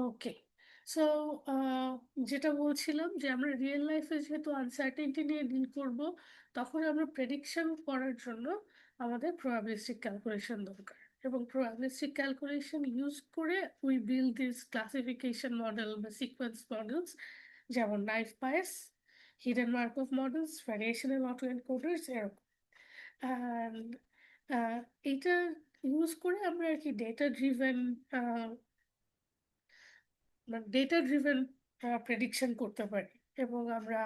ওকে। So যেটা বলছিলাম যে আমরা রিয়েল লাইফে যেহেতু আনসার্টেনটি নিয়ে ডিল করব, তখন আমরা প্রেডিকশন করার জন্য আমাদের প্রবাবিলিস্টিক ক্যালকুলেশন দরকার, এবং প্রবাবিলিস্টিক ক্যালকুলেশন ইউজ করে we build this classification model বা সিকোয়েন্স মডেলস, যেমন naive Bayes, hidden Markov models, variational auto encoders, এরকম। অ্যান্ড এইটা ইউজ করে আমরা আর কি ডেটা ড্রিভেন প্রেডিকশন করতে পারি। এবং আমরা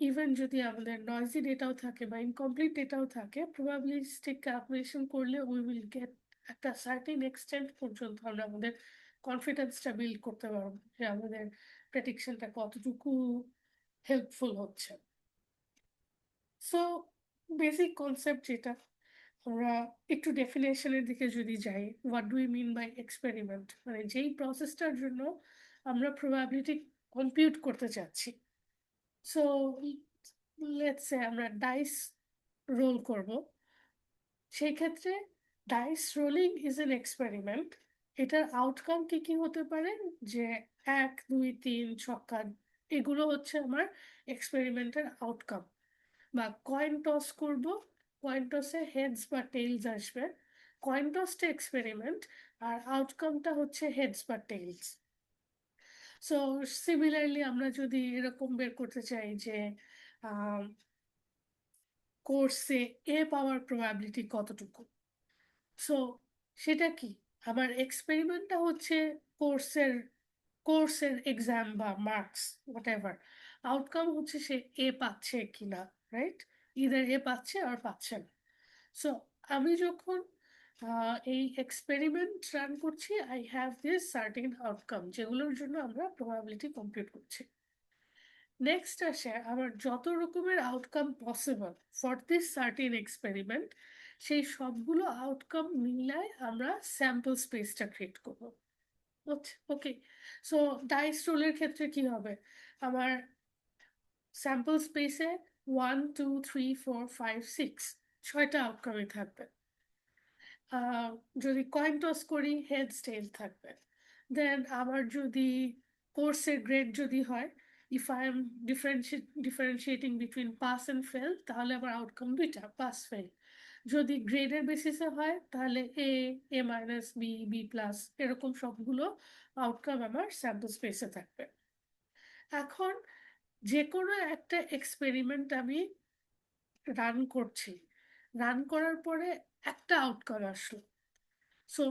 ইভেন যদি আমাদের নয়েজি ডেটাও থাকে বা ইনকমপ্লিট ডেটাও থাকে, প্রবাবিলিস্টিক ক্যালকুলেশন করলে উই উইল গেট একটা সার্টেন এক্সটেন্ট পর্যন্ত আমরা আমাদের কনফিডেন্সটা বিল্ড করতে পারবো যে আমাদের প্রেডিকশনটা কতটুকু হেল্পফুল হচ্ছে। সো বেসিক কনসেপ্ট যেটা, আমরা একটু ডেফিনেশনের দিকে যদি যাই, what do you mean by experiment, মানে যেই প্রসেসটার জন্য আমরা প্রবাবিলিটি কম্পিউট করতে চাচ্ছি। সো লেটস সে আমরা ডাইস রোল করব, সেই ক্ষেত্রে dice rolling is an experiment. এটার আউটকাম কি কি হতে পারে, যে 1 2 3 ছক্কা, এগুলো হচ্ছে আমার এক্সপেরিমেন্টের আউটকাম। বা কয়েন টস করব, কয়েন টসে হেডস বা টেইলস আসবে, কয়েন টসটা এক্সপেরিমেন্ট, আর আউটকামটা হচ্ছে হেডস বা টেইলস। সো সিমিলারলি আমরা যদি এরকম বের করতে চাই যে কোর্সে এ পাওয়ার প্রবাবিলিটি কতটুকু, সো সেটা কি, আমার এক্সপেরিমেন্টটা হচ্ছে কোর্সের কোর্সের এক্সাম বা মার্কস হোয়াট এভার, আউটকাম হচ্ছে সে এ পাচ্ছে কিনা, রাইট? ইদার এ পাচ্ছে আর পাচ্ছে না। সো আমি যখন এই এক্সপেরিমেন্ট রান করছি, I have this certain outcome যেগুলোর জন্য আমরা প্রবাবিলিটি কম্পিউট করছি। নেক্সট আসে আমার যত রকমের outcome possible for this certain experiment, সেই সবগুলো আউটকাম মিলায় আমরা স্যাম্পল স্পেসটা ক্রিয়েট করবো। ওকে। সো ডাইস রোলের ক্ষেত্রে কি হবে, আমার স্যাম্পল স্পেসে 1 2 3 4 5 6 ছয়টা আউটকামই থাকবে। যদি কয়েন টস করি হেডস টেল থাকবে। দেন আমার যদি কোর্সের গ্রেড যদি হয়, if I am differentiating between pass and fail, তাহলে আমার আউটকাম দুইটা, পাস ফেল। যদি গ্রেডের বেসিসে হয় তাহলে এ, এ মাইনাস, বি, বি প্লাস, এরকম সবগুলো আউটকাম আমার স্যাম্পল স্পেসে থাকবে। এখন যে কোনো একটা এক্সপেরিমেন্ট আমি রান করছি, রান করার পরে একটা আউটকাম আসলো। সো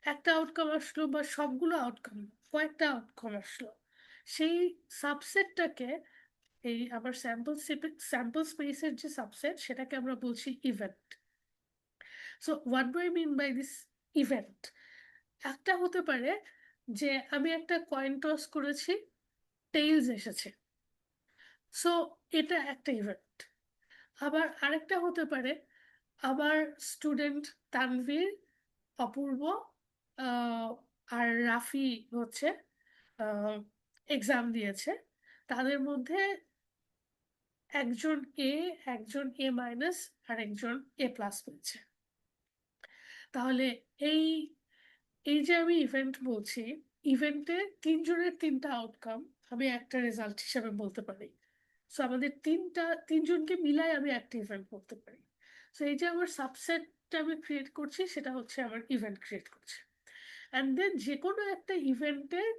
একটা আউটকাম আসলো বা সবগুলো আউটকাম, কয়েকটা আউটকাম আসলো, সেই সাবসেটটাকে, এই আমার স্যাম্পল স্পেসের যে সাবসেট, সেটাকে আমরা বলছি event. So what do I mean by this event, একটা হতে পারে যে আমি একটা কয়েন টস করেছি, টেইলস এসেছে, সো এটা একটা ইভেন্ট। আবার আরেকটা হতে পারে, আমার স্টুডেন্ট তানভীর, অপূর্ব আহ, আর রাফি হচ্ছে এক্সাম দিয়েছে, তাদের মধ্যে একজন এ, একজন এ মাইনাস, আর একজন এ প্লাস পেয়েছে। তাহলে এই এই যে আমি ইভেন্ট বলছি, ইভেন্টে তিনজনের তিনটা আউটকাম আমি একটা রেজাল্ট হিসাবে বলতে পারি। সো আমাদের তিনজনকে মিলাই আমি একটা ইভেন্ট বলতে পারি। সো এই যে আমার সাবসেটটা আমি ক্রিয়েট করছি, সেটা হচ্ছে আমার ইভেন্ট ক্রিয়েট করছে। অ্যান্ড দেন যে কোনো একটা ইভেন্টের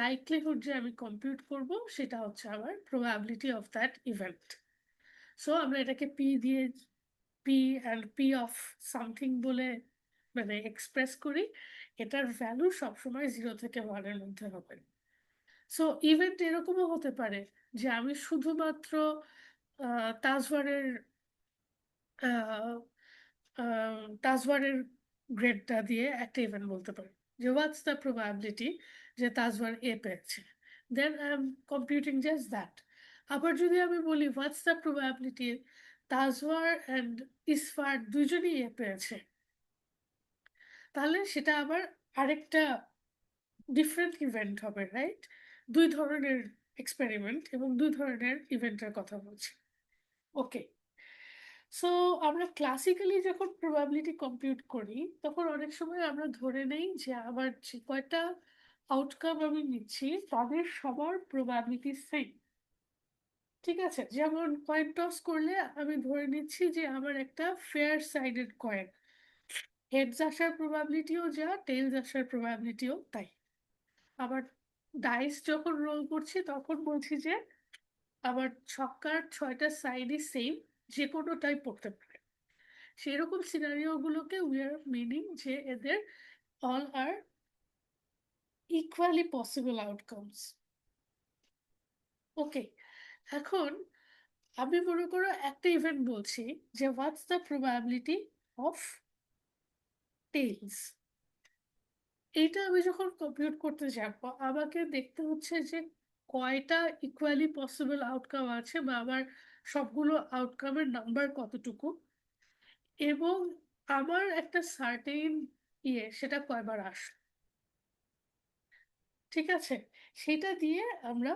লাইকলিহুড যে আমি কম্পিউট করব, সেটা হচ্ছে আমার probability of that event. So আমরা এটাকে পি দিয়ে, P and P of something বলে মানে এক্সপ্রেস করি। এটার ভ্যালু সবসময় 0 থেকে 1-এর মধ্যে হবে। সো ইভেন্ট এরকমও হতে পারে যে আমি শুধুমাত্র তাজওয়ারের আহ, তাজওয়ারের গ্রেডটা দিয়ে একটা ইভেন্ট বলতে পারি, যে হোয়াটস দ্য প্রবাবিলিটি যে তাজওয়ার এ পেয়েছে, then I am computing just that. আবার যদি আমি বলি what's the probability Tazwar and Isfar দুজনেই এ পেয়েছে, তাহলে সেটা আবার আরেকটা ডিফারেন্ট ইভেন্ট হবে, রাইট? দুই ধরনের এক্সপেরিমেন্ট এবং দুই ধরনের ইভেন্টের কথা বলছি। ওকে। সো আমরা ক্লাসিক্যালি যখন প্রবাবিলিটি কম্পিউট করি, তখন অনেক সময় আমরা ধরে নেই যে আমার যে কয়টা আউটকাম আমি নিচ্ছি তাদের সবার প্রবাবিলিটি সেম। ঠিক আছে? যেমন কয়েন টস করলে আমি ধরে নিচ্ছি যে আমার একটা ফেয়ার সাইডেড কয়েন। হেডস আসার প্রবাবিলিটিও যা, টেইলস আসার প্রবাবিলিটিও তাই। আবার ডাইস যখন রোল করছি তখন বলছি যে আমার ছক্কার ৬ টা সাইডই সেম, যেকোনোটাই পড়তে পারে। সেরকম সিনারিও গুলোকে উই আর মিনিং যে এদের all are equally possible outcomes. Okay, এখন আমি মনে করো একটা ইভেন্ট বলছি যে what's the probability of tails. এইটা আমি যখন কম্পিউট করতে যাব আমাকে দেখতে হচ্ছে যে কয়টা ইকুয়ালি পসিবল আউটকাম আছে বা আমার সবগুলো আউটকামের নাম্বার কতটুকু, এবং আমার একটা সার্টেন সেটা কয়বার আসে। ঠিক আছে? সেটা দিয়ে আমরা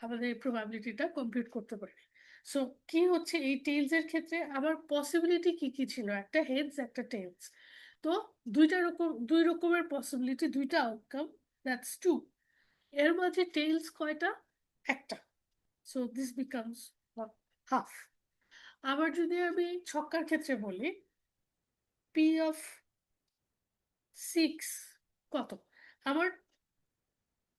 আমাদের প্রবাবিলিটিটা কম্পিউট করতে পারি। সো কি হচ্ছে এই টেইলস এর ক্ষেত্রে আমার পসিবিলিটি কি, কি ছিল? একটা হেডস একটা টেইলস। তো ২ রকমের পসিবিলিটি, ২ টা আউটকাম, দ্যাটস 2। এর মাঝে টেইলস কয়টা? একটা। So this becomes half. আবার যদি আমি ছক্কার ক্ষেত্রে বলি, পি অফ 6 কত? আমার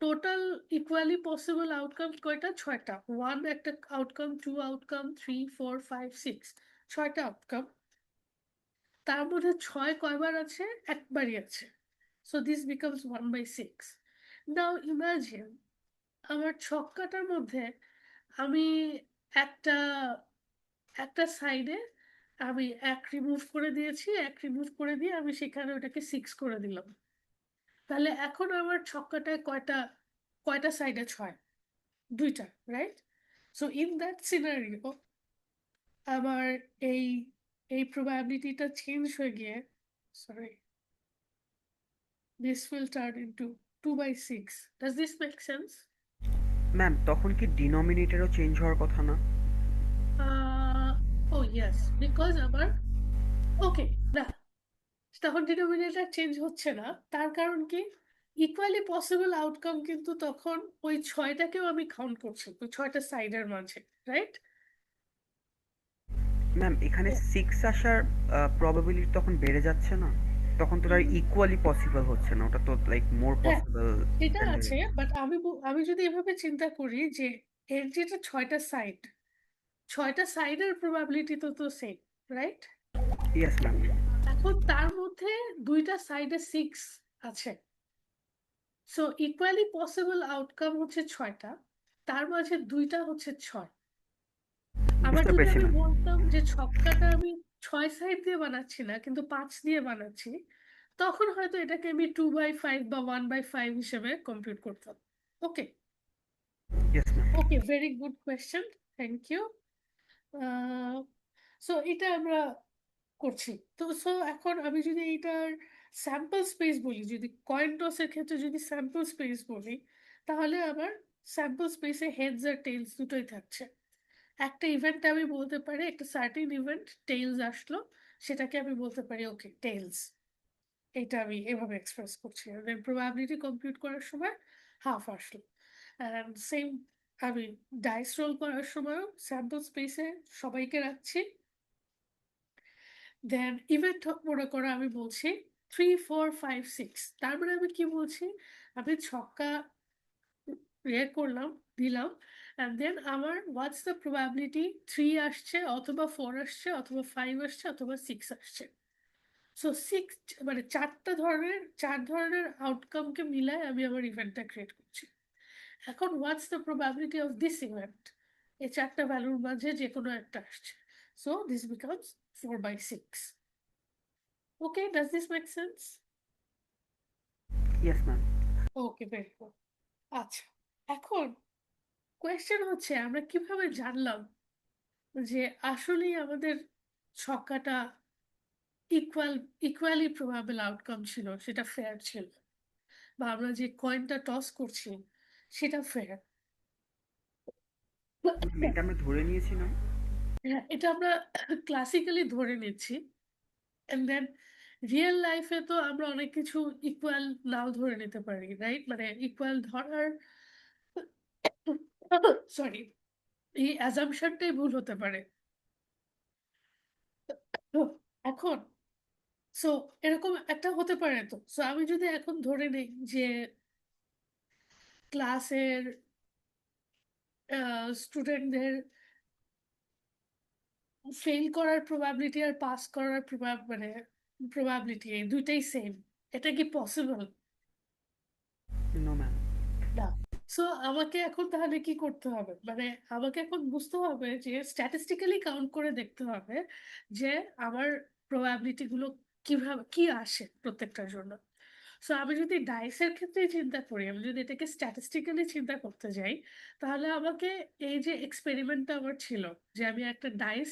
টোটাল ইকুয়ালি পসিবল আউটকাম কয়টা? ৬ টা। 1 একটা আউটকাম, 2 আউটকাম, 3, 4, 5, 6, ৬ টা আউটকাম। তার মধ্যে ৬ কয়বার আছে? একবারই আছে। So this becomes 1/6। Now imagine আমার ছক্কাটার মধ্যে আমি একটা একটা সাইডে আমি ১ রিমুভ করে দিয়েছি, ১ রিমুভ করে দিয়ে আমি সেখানে ওটাকে 6 করে দিলাম। তাহলে এখন আমার ছক্কাটায় কয়টা সাইডে ৬? ২ টা, right? So in that scenario আমার এই এই প্রবাবিলিটিটা চেঞ্জ হয়ে গিয়ে, sorry, this will turn into 2/6। Does this make sense? Ma'am তখন কি ডিনোমিনেটরও চেঞ্জ হওয়ার কথা না? ও ইয়েস, বিকজ আমার ওকে, না, তখন ডিনোমিনেটর চেঞ্জ হচ্ছে না। তার কারণ কি? ইকুয়ালি পসিবল আউটকাম কিন্তু তখন ওই ৬টাকেও আমি কাউন্ট করছি, ওই ৬টা সাইডের মাঝে, রাইট? ম্যাম এখানে সিক্স আসার প্রবাবিলিটি তখন বেড়ে যাচ্ছে না? তখন তো আর ইকুয়ালি পসিবল হচ্ছে না, ওটা তো লাইক মোর হ্যাঁ, পসিবল সেটা দ্যান দ্য আছে, বাট আমি যদি এভাবে চিন্তা করি যে এর যেটা ৬টা সাইড, ৬টা সাইডের প্রবাবিলিটি তো সেম, রাইট? Yes ma'am. এখন তার মধ্যে ২টা সাইডে 6 আছে। সো ইকুয়ালি পসিবল আউটকাম হচ্ছে ৬টা, তার মাঝে ২টা হচ্ছে ৬। আবার বুঝতে যদি পেরেছি আমি ম্যাম। বলতাম যে ছক্কাটা আমি ৬ সাইড দিয়ে বানাচ্ছি না কিন্তু ৫ দিয়ে বানাচ্ছি, তখন হয়তো এটাকে আমি 2/5 বা 1/5 হিসেবে কম্পিউট করতাম। Okay, yes ma'am. Okay, very good question, thank you. So এটা আমরা করছি। তো সো এখন আমি যদি এইটার স্যাম্পল স্পেস বলি, যদি কয়েন টসের ক্ষেত্রে যদি স্যাম্পল স্পেস বলি, তাহলে আমার স্যাম্পল স্পেসে হেডস আর টেইলস দুটোই থাকছে। একটা ইভেন্ট আমি বলতে পারি, একটা সার্টেন ইভেন্ট টেইলস আসলো, সেটাকে আমি বলতে পারি ওকে টেইলস। এটা আমি এভাবে এক্সপ্রেস করছি। দেন প্রবাবিলিটি কম্পিউট করার সময় হাফ আসলো। অ্যান্ড সেম আমি ডাইস রোল করার সময়ও স্যাম্পল স্পেসে সবাইকে রাখছি। দেন ইভেন্ট মনে করো আমি বলছি 3, 4, 5, 6। তার মানে আমি কি বলছি? আমি ছক্কা করলাম, দিলাম, অ্যান্ড দেন আমার হোয়াটস দ্য প্রবাবিলিটি 3 আসছে অথবা 4 আসছে অথবা 5 আসছে অথবা 6 আসছে। সো 6 মানে 4 ধরনের আউটকামকে মিলায় আমি আমার ইভেন্টটা ক্রিয়েট করছি। এখন হোয়াটস the probability of this event? এই 4টা ভ্যালুর মাঝে যে কোনো একটা আসছে। So this becomes 4/6। Okay, does this make sense? Yes ma'am. Okay, very good. আচ্ছা, এখন কোয়েশ্চেন হচ্ছে আমরা কিভাবে জানলাম যে আসলেই আমাদের ছক্কাটা ইকুয়ালি প্রবাবল আউটকাম ছিল, সেটা ফেয়ার ছিল, বা আমরা যে কয়েনটা টস করছি সেটা ফেয়ার? ম্যাম এটা আমরা ধরে নিয়েছিলাম। হ্যাঁ, এটা আমরা ক্লাসিক্যালি ধরে নিচ্ছি, এন্ড দেন রিয়েল লাইফে তো আমরা অনেক কিছু ইকুয়াল নাও ধরে নিতে পারি, রাইট? মানে ইকুয়াল ধরার সরি, এই অ্যাজাম্পশনটাই ভুল হতে পারে। এখন সো এরকম একটা হতে পারে, তো সো আমি যদি এখন ধরে নেই যে ক্লাসের স্টুডেন্টদের ফেল করার প্রবাবিলিটি আর পাস করার মানে প্রবাবিলিটি এই দুইটাই সেম, এটা কি পসিবল? No ma'am. না। সো আমাকে এখন তাহলে কি করতে হবে, মানে আমাকে এখন বুঝতে হবে যে স্ট্যাটিস্টিক্যালি কাউন্ট করে দেখতে হবে যে আমার প্রবাবিলিটি গুলো কিভাবে কি আসে প্রত্যেকটার জন্য। সো আমি যদি ডাইসের ক্ষেত্রে চিন্তা করি, আমি যদি এটাকে স্ট্যাটিস্টিক্যালি চিন্তা করতে যাই, তাহলে আমাকে এই যে এক্সপেরিমেন্টটা আমার ছিল যে আমি একটা ডাইস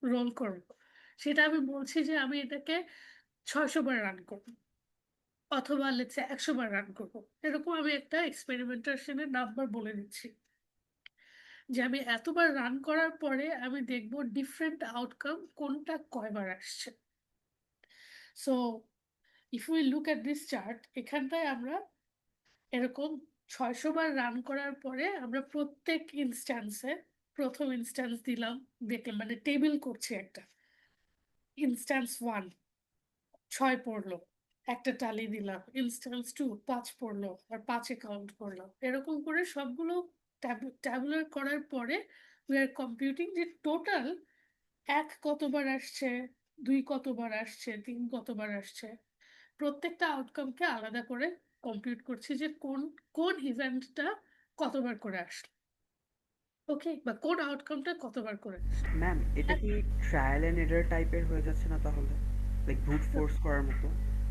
রোল করব, সেটা আমি বলছি যে আমি এটাকে 600 বার রান করব, অথবা লেটস সে 100 বার রান করব। এরকম আমি একটা এক্সপেরিমেন্টেশনের নাম্বার বলে দিচ্ছি যে আমি এতবার রান করার পরে আমি দেখব ডিফারেন্ট আউটকাম কোনটা কয়বার আসছে। So if we look at this chart, এখানটায় আমরা এরকম 600 বার রান করার পরে আমরা প্রত্যেক ইনস্ট্যান্সে প্রথম ইনস্ট্যান্স দিলাম, দেখলাম মানে টেবিল করছি একটা, ইনস্ট্যান্স 1 6 পড়লো, একটা টালি দিলাম, ইনস্ট্যান্স 2 5 পড়লো আর 5-এ কাউন্ট করলাম, এরকম করে সবগুলো ট্যাবুলার করার পরে উই আর কম্পিউটিং যে টোটাল 1 কতবার আসছে, 2 কতবার আসছে, 3 কতবার আসছে, প্রত্যেকটা আউটকামকে আলাদা করে কম্পিউট করছি যে কোন কোন ইভেন্টটা কতবার করে আসলো, ওকে, বা কোন আউটকামটা কতবার করে আসলো। ম্যাম, এটা কি ট্রায়াল এন্ড এরর টাইপের হয়ে যাচ্ছে না তাহলে? লাইক ব্রুট ফোর্স করার মতো?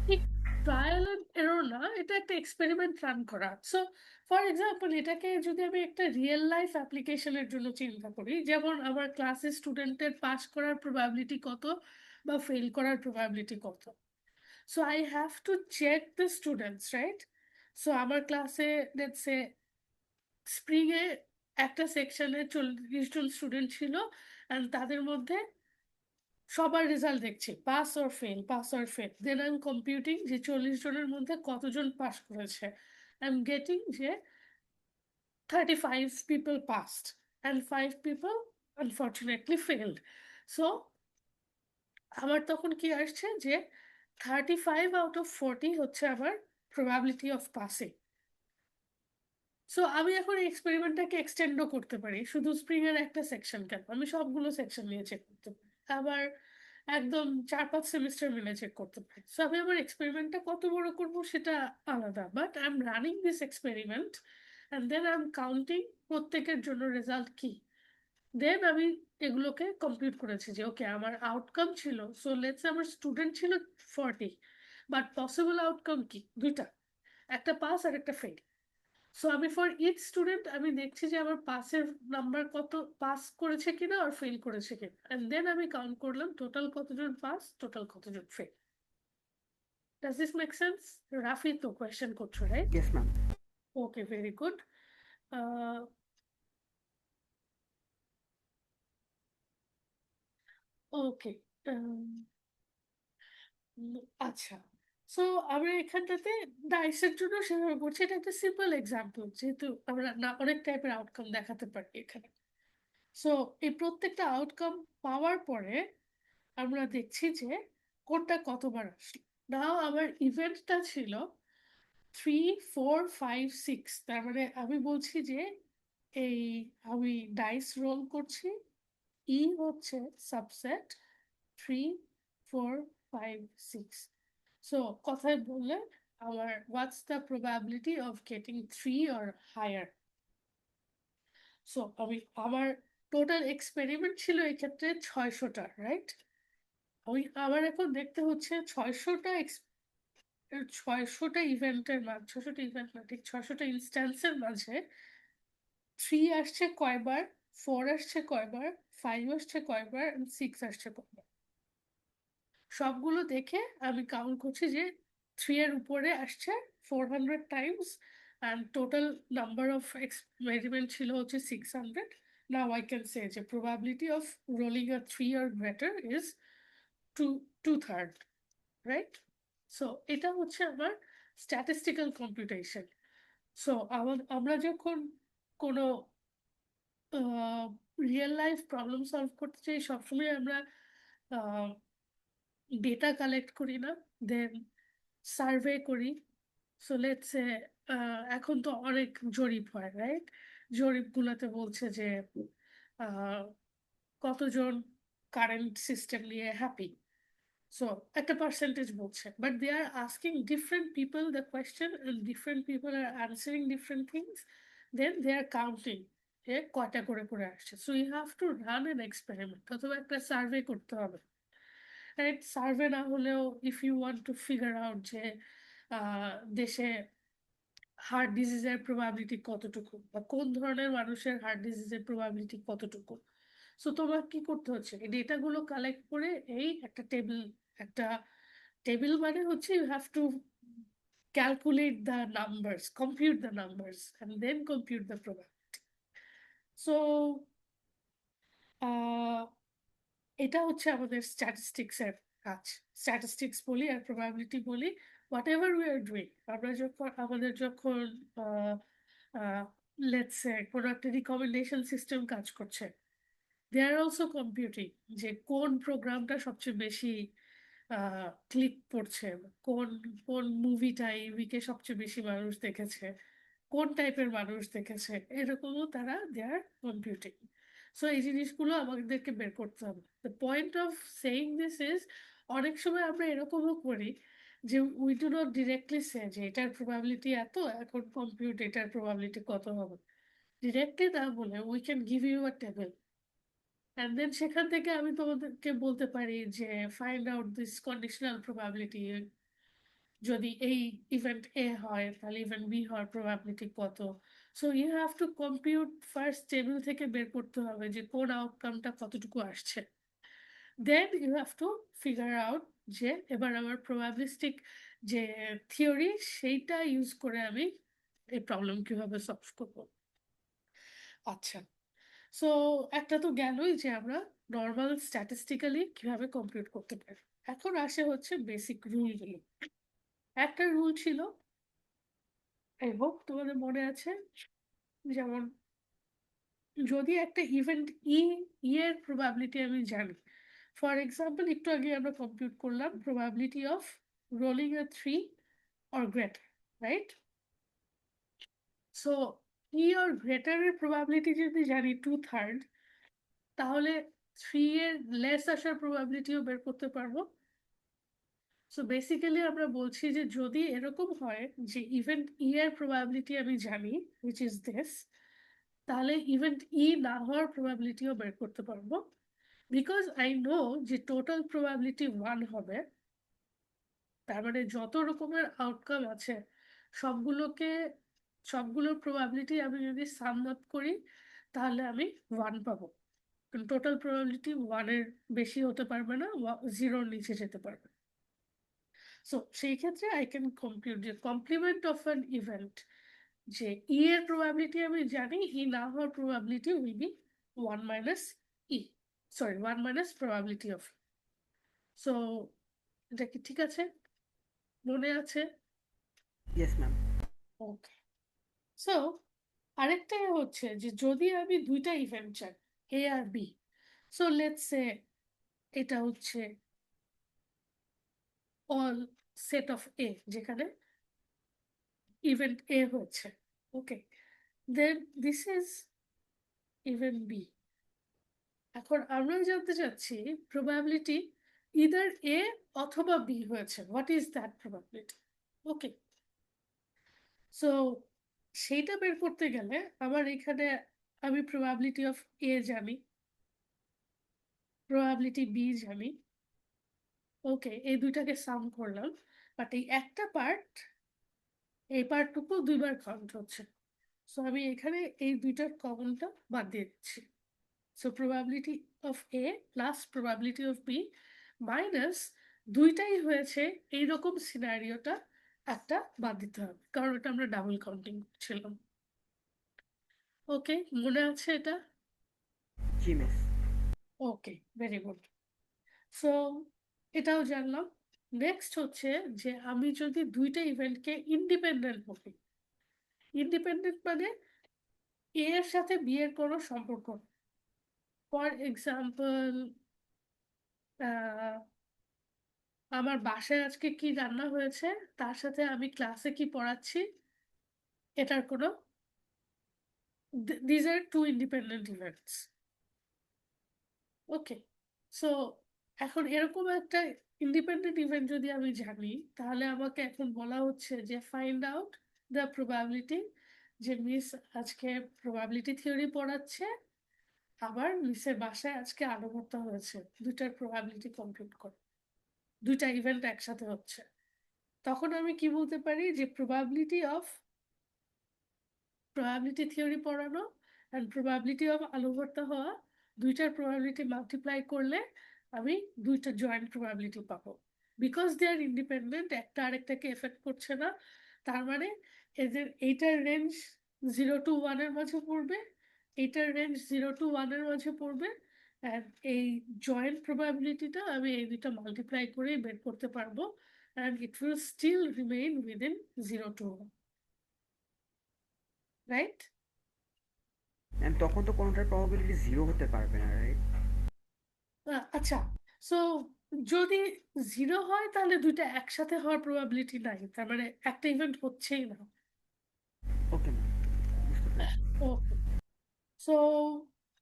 ঠিক ট্রায়াল এন্ড এরর না, এটা একটা এক্সপেরিমেন্ট রান করা। সো ফর এক্সাম্পল এটাকে যদি আমি একটা রিয়েল লাইফ অ্যাপ্লিকেশনের জন্য চিন্তা করি, যেমন আমার ক্লাসের স্টুডেন্টের পাস করার প্রবাবিলিটি কত বা ফেল করার প্রবাবিলিটি কত। So I have to check the students, right? So আমার ক্লাসে লেটস সে স্প্রিং এ একটা সেকশনে 40 জন স্টুডেন্ট ছিল, অ্যান্ড তাদের মধ্যে সবার রেজাল্ট দেখছি pass or fail, pass or fail, then I am computing যে 40 জনের মধ্যে কতজন পাস করেছে, আই এম গেটিং যে 35 people passed and 5 people unfortunately failed. So আমার তখন কি আসছে যে 35 আউট অফ 40 হচ্ছে আমার প্রবাবিলিটি অফ পাসিং। সো আমি এখন এই এক্সপেরিমেন্টটাকে এক্সটেন্ডও করতে পারি, শুধু স্প্রিং এর একটা সেকশন কেন, আমি সবগুলো সেকশন নিয়ে চেক করতে পারি, আবার একদম 4-5 সেমিস্টার মিলে চেক করতে পারি। সো আমি আমার এক্সপেরিমেন্টটা কত বড় করব সেটা আলাদা, but I am running this experiment and then I am counting প্রত্যেকের জন্য রেজাল্ট কি, দেন আমি এগুলোকে কমপ্লিট করেছি যে ওকে আমার আউটকাম ছিল, সো লেটস আমার স্টুডেন্ট ছিল 40, বাট পসিবল আউটকাম কি দুইটা, একটা পাস আর একটা ফেল। সো আমি ফর ইচ স্টুডেন্ট আমি দেখছি যে আমার পাসের নাম্বার কত, পাস করেছে কিনা আর ফেল করেছে কিনা, এন্ড দেন আমি কাউন্ট করলাম টোটাল কতজন পাস, টোটাল কতজন fail. Does this make sense? Rafi তো কোয়েশ্চেন করছো, right? Yes ma'am. Okay, very good. Okay, আচ্ছা। সো আমরা এখানটাতে ডাইসের জন্য সেভাবে করছি, এটা একটা সিম্পল এক্সাম্পল, যেহেতু আমরা না অনেক টাইপের আউটকাম দেখাতে পারি এখানে। সো এই প্রত্যেকটা আউটকাম পাওয়ার পরে আমরা দেখছি যে কোনটা কতবার আসলো। নাও আমার ইভেন্টটা ছিল 3 4 5 6, তার মানে আমি বলছি যে এই আমি ডাইস রোল করছি, ই হচ্ছে সাবসেট 3 4 5 6। সো কথায় বললে আমার what's the probability of getting 3 or higher. So আমি আমার টোটাল এক্সপেরিমেন্ট ছিল এক্ষেত্রে 600টা, রাইট? ওই আমার এখন দেখতে হচ্ছে 600টা ইভেন্টের মাঝে, 600টা ইভেন্ট না ঠিক 600টা ইনস্ট্যান্সের মাঝে 3 আসছে কয়বার, 4 আসছে কয়বার, 5 আসছে কয়বার, 6 আসছে কয়বার, সবগুলো দেখে আমি কাউন্ট করছি যে 3 এর উপরে আসছে 400 Times, and total number of experiment ছিল হচ্ছে 600। নাও আই ক্যান সে যে probability of rolling a 3 or greater is 2/3, right? So এটা হচ্ছে আমার স্ট্যাটিস্টিক্যাল কম্পিউটেশন। সো আমরা যখন কোনো রিয়েল লাইফ প্রবলেম সলভ করতে চাই, সবসময় আমরা ডেটা কালেক্ট করি না, দেন সার্ভে করি। সো লেটস সে এখন তো অনেক জরিপ হয়, রাইট? জরিপগুলোতে বলছে যে আহ, কতজন কারেন্ট সিস্টেম নিয়ে হ্যাপি। সো একটা পার্সেন্টেজ বলছে, but they are asking different people the question and different people are answering different things, then they are counting যে কয়টা করে করে আসছে। So you have to run an experiment অথবা একটা সার্ভে করতে হবে, রাইট? সার্ভে না হলেও if you want to figure out যে দেশে হার্ট ডিজিজের প্রবাবিলিটি কতটুকু বা কোন ধরনের মানুষের হার্ট ডিজিজের প্রবাবিলিটি কতটুকু, সো তোমার কি করতে হচ্ছে এই ডেটাগুলো কালেক্ট করে এই একটা টেবিল মানে হচ্ছে you have to calculate the numbers, compute the numbers and then compute the probability. So এটা হচ্ছে আমাদের স্ট্যাটিস্টিক্স এর কাজ। স্ট্যাটিস্টিক্স বলি আর প্রবাবিলিটি বলি, whatever we are doing, আমরা যখন আমাদের যখন লেটস সে কোনো একটা রিকমেন্ডেশন সিস্টেম কাজ করছে, দে আর অলসো কম্পিউটিং যে কোন প্রোগ্রামটা সবচেয়ে বেশি ক্লিক পড়ছে, কোন কোন মুভিটা এই উইকে সবচেয়ে বেশি মানুষ দেখেছে, কোন টাইপের মানুষ দেখেছে, এরকমও তারা দে আর কম্পিউটিং। সো এই জিনিসগুলো আমাদেরকে বের করতে হবে। The point of saying this is, অনেক সময় আমরা এরকমও করি যে উই ডু নট ডিরেক্টলি সে যে এটার প্রবাবিলিটি এত, এখন কম্পিউট এটার প্রবাবিলিটি কত হবে, ডিরেক্টলি না বলে we can give you a table and then সেখান থেকে আমি তোমাদেরকে বলতে পারি যে find out this conditional probability, যদি এই ইভেন্ট এ হয় তাহলে ইভেন্ট বি হওয়ার প্রবাবিলিটি কত। So you have to compute, first table থেকে বের করতে হবে যে কোন আউটকামটা কতটুকু আসছে, then you have to figure out যে এবার আমার প্রবাবিলিস্টিক যে থিওরি সেইটা ইউজ করে আমি এই প্রবলেম কিভাবে সলভ করবো। আচ্ছা, সো একটা তো গেলই যে আমরা নর্মাল স্ট্যাটিস্টিক্যালি কিভাবে কম্পিউট করতে পারি। এখন আসে হচ্ছে বেসিক রুলগুলো। একটা রুল ছিল, আই হোপ তোমাদের মনে আছে, যেমন যদি একটা ইভেন্ট এর প্রবাবিলিটি আমি জানি, ফর এক্সাম্পল একটু আগে আমরা কম্পিউট করলাম probability of rolling a 3 or greater, right? So or গ্রেটারের প্রবাবিলিটি যদি জানি 2/3, তাহলে 3 এর লেস আসার প্রবাবিলিটিও বের করতে পারবো। সো বেসিক্যালি আমরা বলছি যে যদি এরকম হয় যে ইভেন্ট এর প্রবাবিলিটি আমি জানি হুইচ ইজ দিস, তাহলে ইভেন্ট না হওয়ার প্রবাবিলিটিও বের করতে পারবো, বিকজ আই নো যে টোটাল প্রবাবিলিটি 1 হবে। তার মানে যত রকমের আউটকাম আছে সবগুলোর প্রবাবিলিটি আমি যদি সাম আপ করি তাহলে আমি 1 পাবো, কারণ টোটাল প্রবাবিলিটি 1 এর বেশি হতে পারবে না, 0-র নিচে যেতে পারবে। সো সেই ক্ষেত্রে আই ক্যান কম্পিউট যে কমপ্লিমেন্ট অফ অ্যান ইভেন্ট, যে এর প্রবাবিলিটি আমি জানি, না হওয়ার probability will be 1 minus E, sorry 1 minus probability of. So এটা কি ঠিক আছে, মনে আছে? Yes ma'am. ওকে। সো আরেকটা হচ্ছে যে যদি আমি দুইটা ইভেন্ট চাই, এ আর বি, সো লেটস সে এটা হচ্ছে অল সেট অফ এ যেখানে ইভেন্ট এ হচ্ছে, ওকে, দেন দিস ইজ ইভেন্ট বি। এখন আমরা জানতে চাচ্ছি প্রবাবিলিটি ইদার এ অথবা বি হয়েছে, what is that probability, okay. So সেইটা বের করতে গেলে আমার এখানে আমি প্রবাবিলিটি অফ এ জানি, প্রবাবিলিটি বি জানি, ওকে, এই দুইটাকে সাম করলাম, বাট এই একটা পার্ট, এই পার্টটুকু দুইবার কাউন্ট হচ্ছে, সো আমি এখানে এই দুইটার কমনটা বাদ দিয়ে দিচ্ছি। So probability of A plus probability of B minus দুইটাই হয়েছে এইরকম সিনারিওটা একটা বাদ দিতে হবে, কারণ এটা আমরা ডাবল কাউন্টিং করছিলাম। ওকে, মনে আছে এটা? জি মিস। ওকে, ভেরি গুড। সো এটাও জানলাম। নেক্সট হচ্ছে যে আমি যদি দুইটা ইভেন্টকে ইন্ডিপেন্ডেন্ট বলি, ইন্ডিপেন্ডেন্ট মানে এ এর সাথে বি এর কোনো সম্পর্ক নেই। ফর এক্সাম্পল, আমার বাসায় আজকে কি রান্না হয়েছে তার সাথে আমি ক্লাসে কি পড়াচ্ছি এটার কোনো, these are two independent events. Okay, so এখন এরকম একটা ইন্ডিপেন্ডেন্ট ইভেন্ট যদি আমি জানি, তাহলে আমাকে এখন বলা হচ্ছে যে ফাইন্ড আউট দ্য প্রবাবিলিটি যে মিস আজকে প্রবাবিলিটি থিওরি পড়াচ্ছে, আবার মিসের বাসায় আজকে আলু ভর্তা হয়েছে, দুইটার প্রবাবিলিটি কমপ্লিট করে, দুইটা ইভেন্ট একসাথে হচ্ছে। তখন আমি কি বলতে পারি যে প্রবাবিলিটি থিওরি পড়ানো অ্যান্ড প্রবাবিলিটি অফ আলু ভর্তা হওয়া, দুইটার প্রবাবিলিটি মাল্টিপ্লাই করলে আমি দুইটা জয়েন্ট প্রবাবিলিটি পাবো। বিকজ দে আর ইন্ডিপেন্ডেন্ট, একটা আরেকটাকে এফেক্ট করছে না, তার মানে এদের এইটার রেঞ্জ 0 to 1 এর মাঝে পড়বে, এইটার রেঞ্জ 0 to 1 এর মাঝে পড়বে, অ্যান্ড এই জয়েন্ট প্রবাবিলিটিটা আমি এই দুইটা মাল্টিপ্লাই করে বের করতে পারবো, and it will still remain within 0 to 1, right? And তখন তো কোনোটার প্রবাবিলিটি জিরো হতে পারবে না, রাইট? আচ্ছা, সো যদি 0 হয় তাহলে দুইটা একসাথে হওয়ার প্রবাবিলিটি নাই, তার মানে একটা ইভেন্ট হচ্ছেই না। ওকে ম্যাম, বুঝতে পেরেছি। ওকে, সো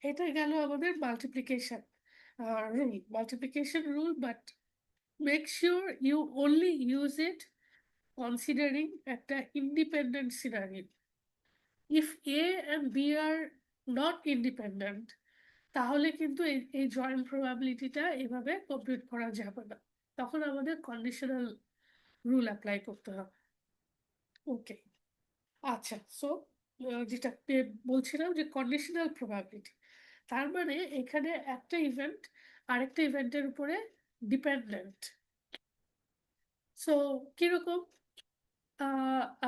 এটা গেল আমাদের multiplication rule, multiplication rule, but make sure you only use it considering একটা independent scenario. If A and B are not independent, তাহলে কিন্তু এই জয়েন্ট প্রবাবিলিটিটা এভাবে কমপ্লিট করা যাবে না, তখন আমাদের কন্ডিশনাল রুল অ্যাপ্লাই করতে হবে। ওকে, আচ্ছা, সো যেটা বলছিলাম যে কন্ডিশনাল প্রবাবিলিটি, তার মানে এখানে একটা ইভেন্ট আরেকটা ইভেন্টের উপরে ডিপেন্ডেন্ট। সো কিরকম,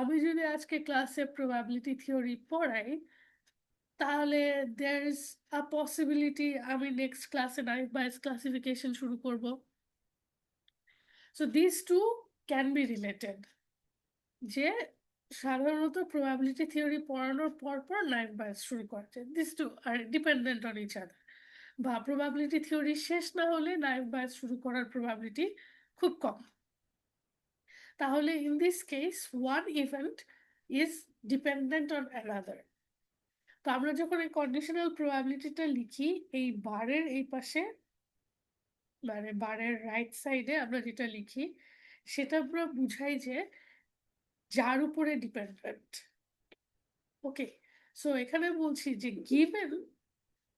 আমি যদি আজকে ক্লাসে প্রবাবিলিটি থিওরি পড়াই, তাহলে দেয়ার ইজ আ পসিবিলিটি আমি নেক্সট ক্লাসে নাইভ বাইস ক্লাসিফিকেশন শুরু করব। So this two can be related, যে সাধারণত প্রবাবিলিটি থিওরি পড়ানোর পর পর নাইভ বাইস শুরু করছে, this two are dependent on each other, বা প্রবাবিলিটি থিওরি শেষ না হলে নাইভ বাইস শুরু করার প্রবাবিলিটি খুব কম। তাহলে in this case one event is dependent on another. তো আমরা যখন এই কন্ডিশনাল প্রবাবিলিটিটা লিখি, এই বারের এই পাশে মানে বারের রাইট সাইডে আমরা যেটা লিখি সেটা আমরা বুঝাই যে যার উপরে ডিপেন্ডেন্ট। ওকে, সো এখানে বলছি যে given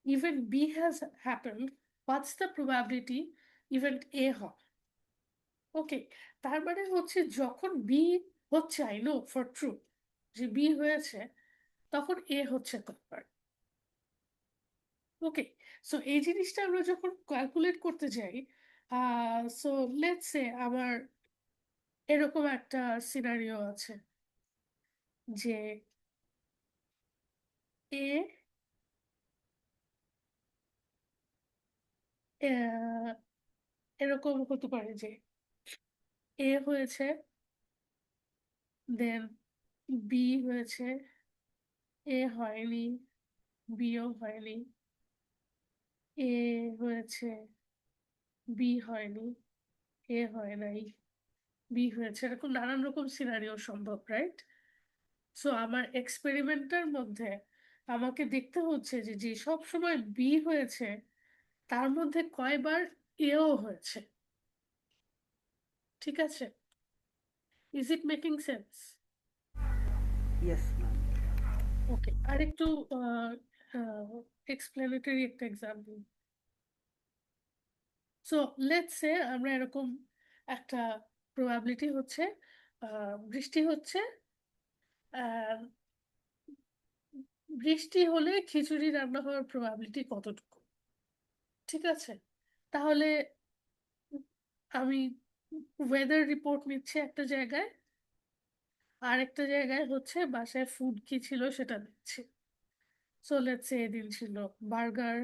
event B has happened, what's the probability event A হয়? ওকে, তার মানে হচ্ছে যখন B হচ্ছে, আই নো ফর ট্রু যে B হয়েছে, তখন A হচ্ছে কনফার্ম। ওকে, সো এই জিনিসটা আমরা যখন ক্যালকুলেট করতে যাই, সো লেটস সে আমার এরকম একটা সিনারিও আছে যে এ এরকম হতে পারে যে এ হয়েছে, দেন বি হয়েছে, এ হয়নি, বিও হয়নি, এ হয়েছে, বি হয়নি, এ হয় নাই, বি হয়েছে, এরকম নানান রকম সিনারিও সম্ভব, রাইট? সো আমার এক্সপেরিমেন্টের মধ্যে আমাকে দেখতে হচ্ছে যে যে সব সময় বি হয়েছে তার মধ্যে কয়বার এও হয়েছে। ঠিক আছে, is it making sense? Yes ma'am. Okay, আরেকটু এক্সপ্লেনেটরি একটা এক্সাম্পল। সো লেটস সে আমরা এরকম একটা প্রবাবিলিটি হচ্ছে বৃষ্টি হচ্ছে, আহ, বৃষ্টি হলে খিচুড়ি রান্না হওয়ার প্রবাবিলিটি কতটুকু? ঠিক আছে, তাহলে আমি ওয়েদার রিপোর্ট নিচ্ছে একটা জায়গায়, আর একটা জায়গায় হচ্ছে বাসায় ফুড কি ছিল সেটা দিচ্ছি। সো লেটস সে এদিন ছিল বার্গার,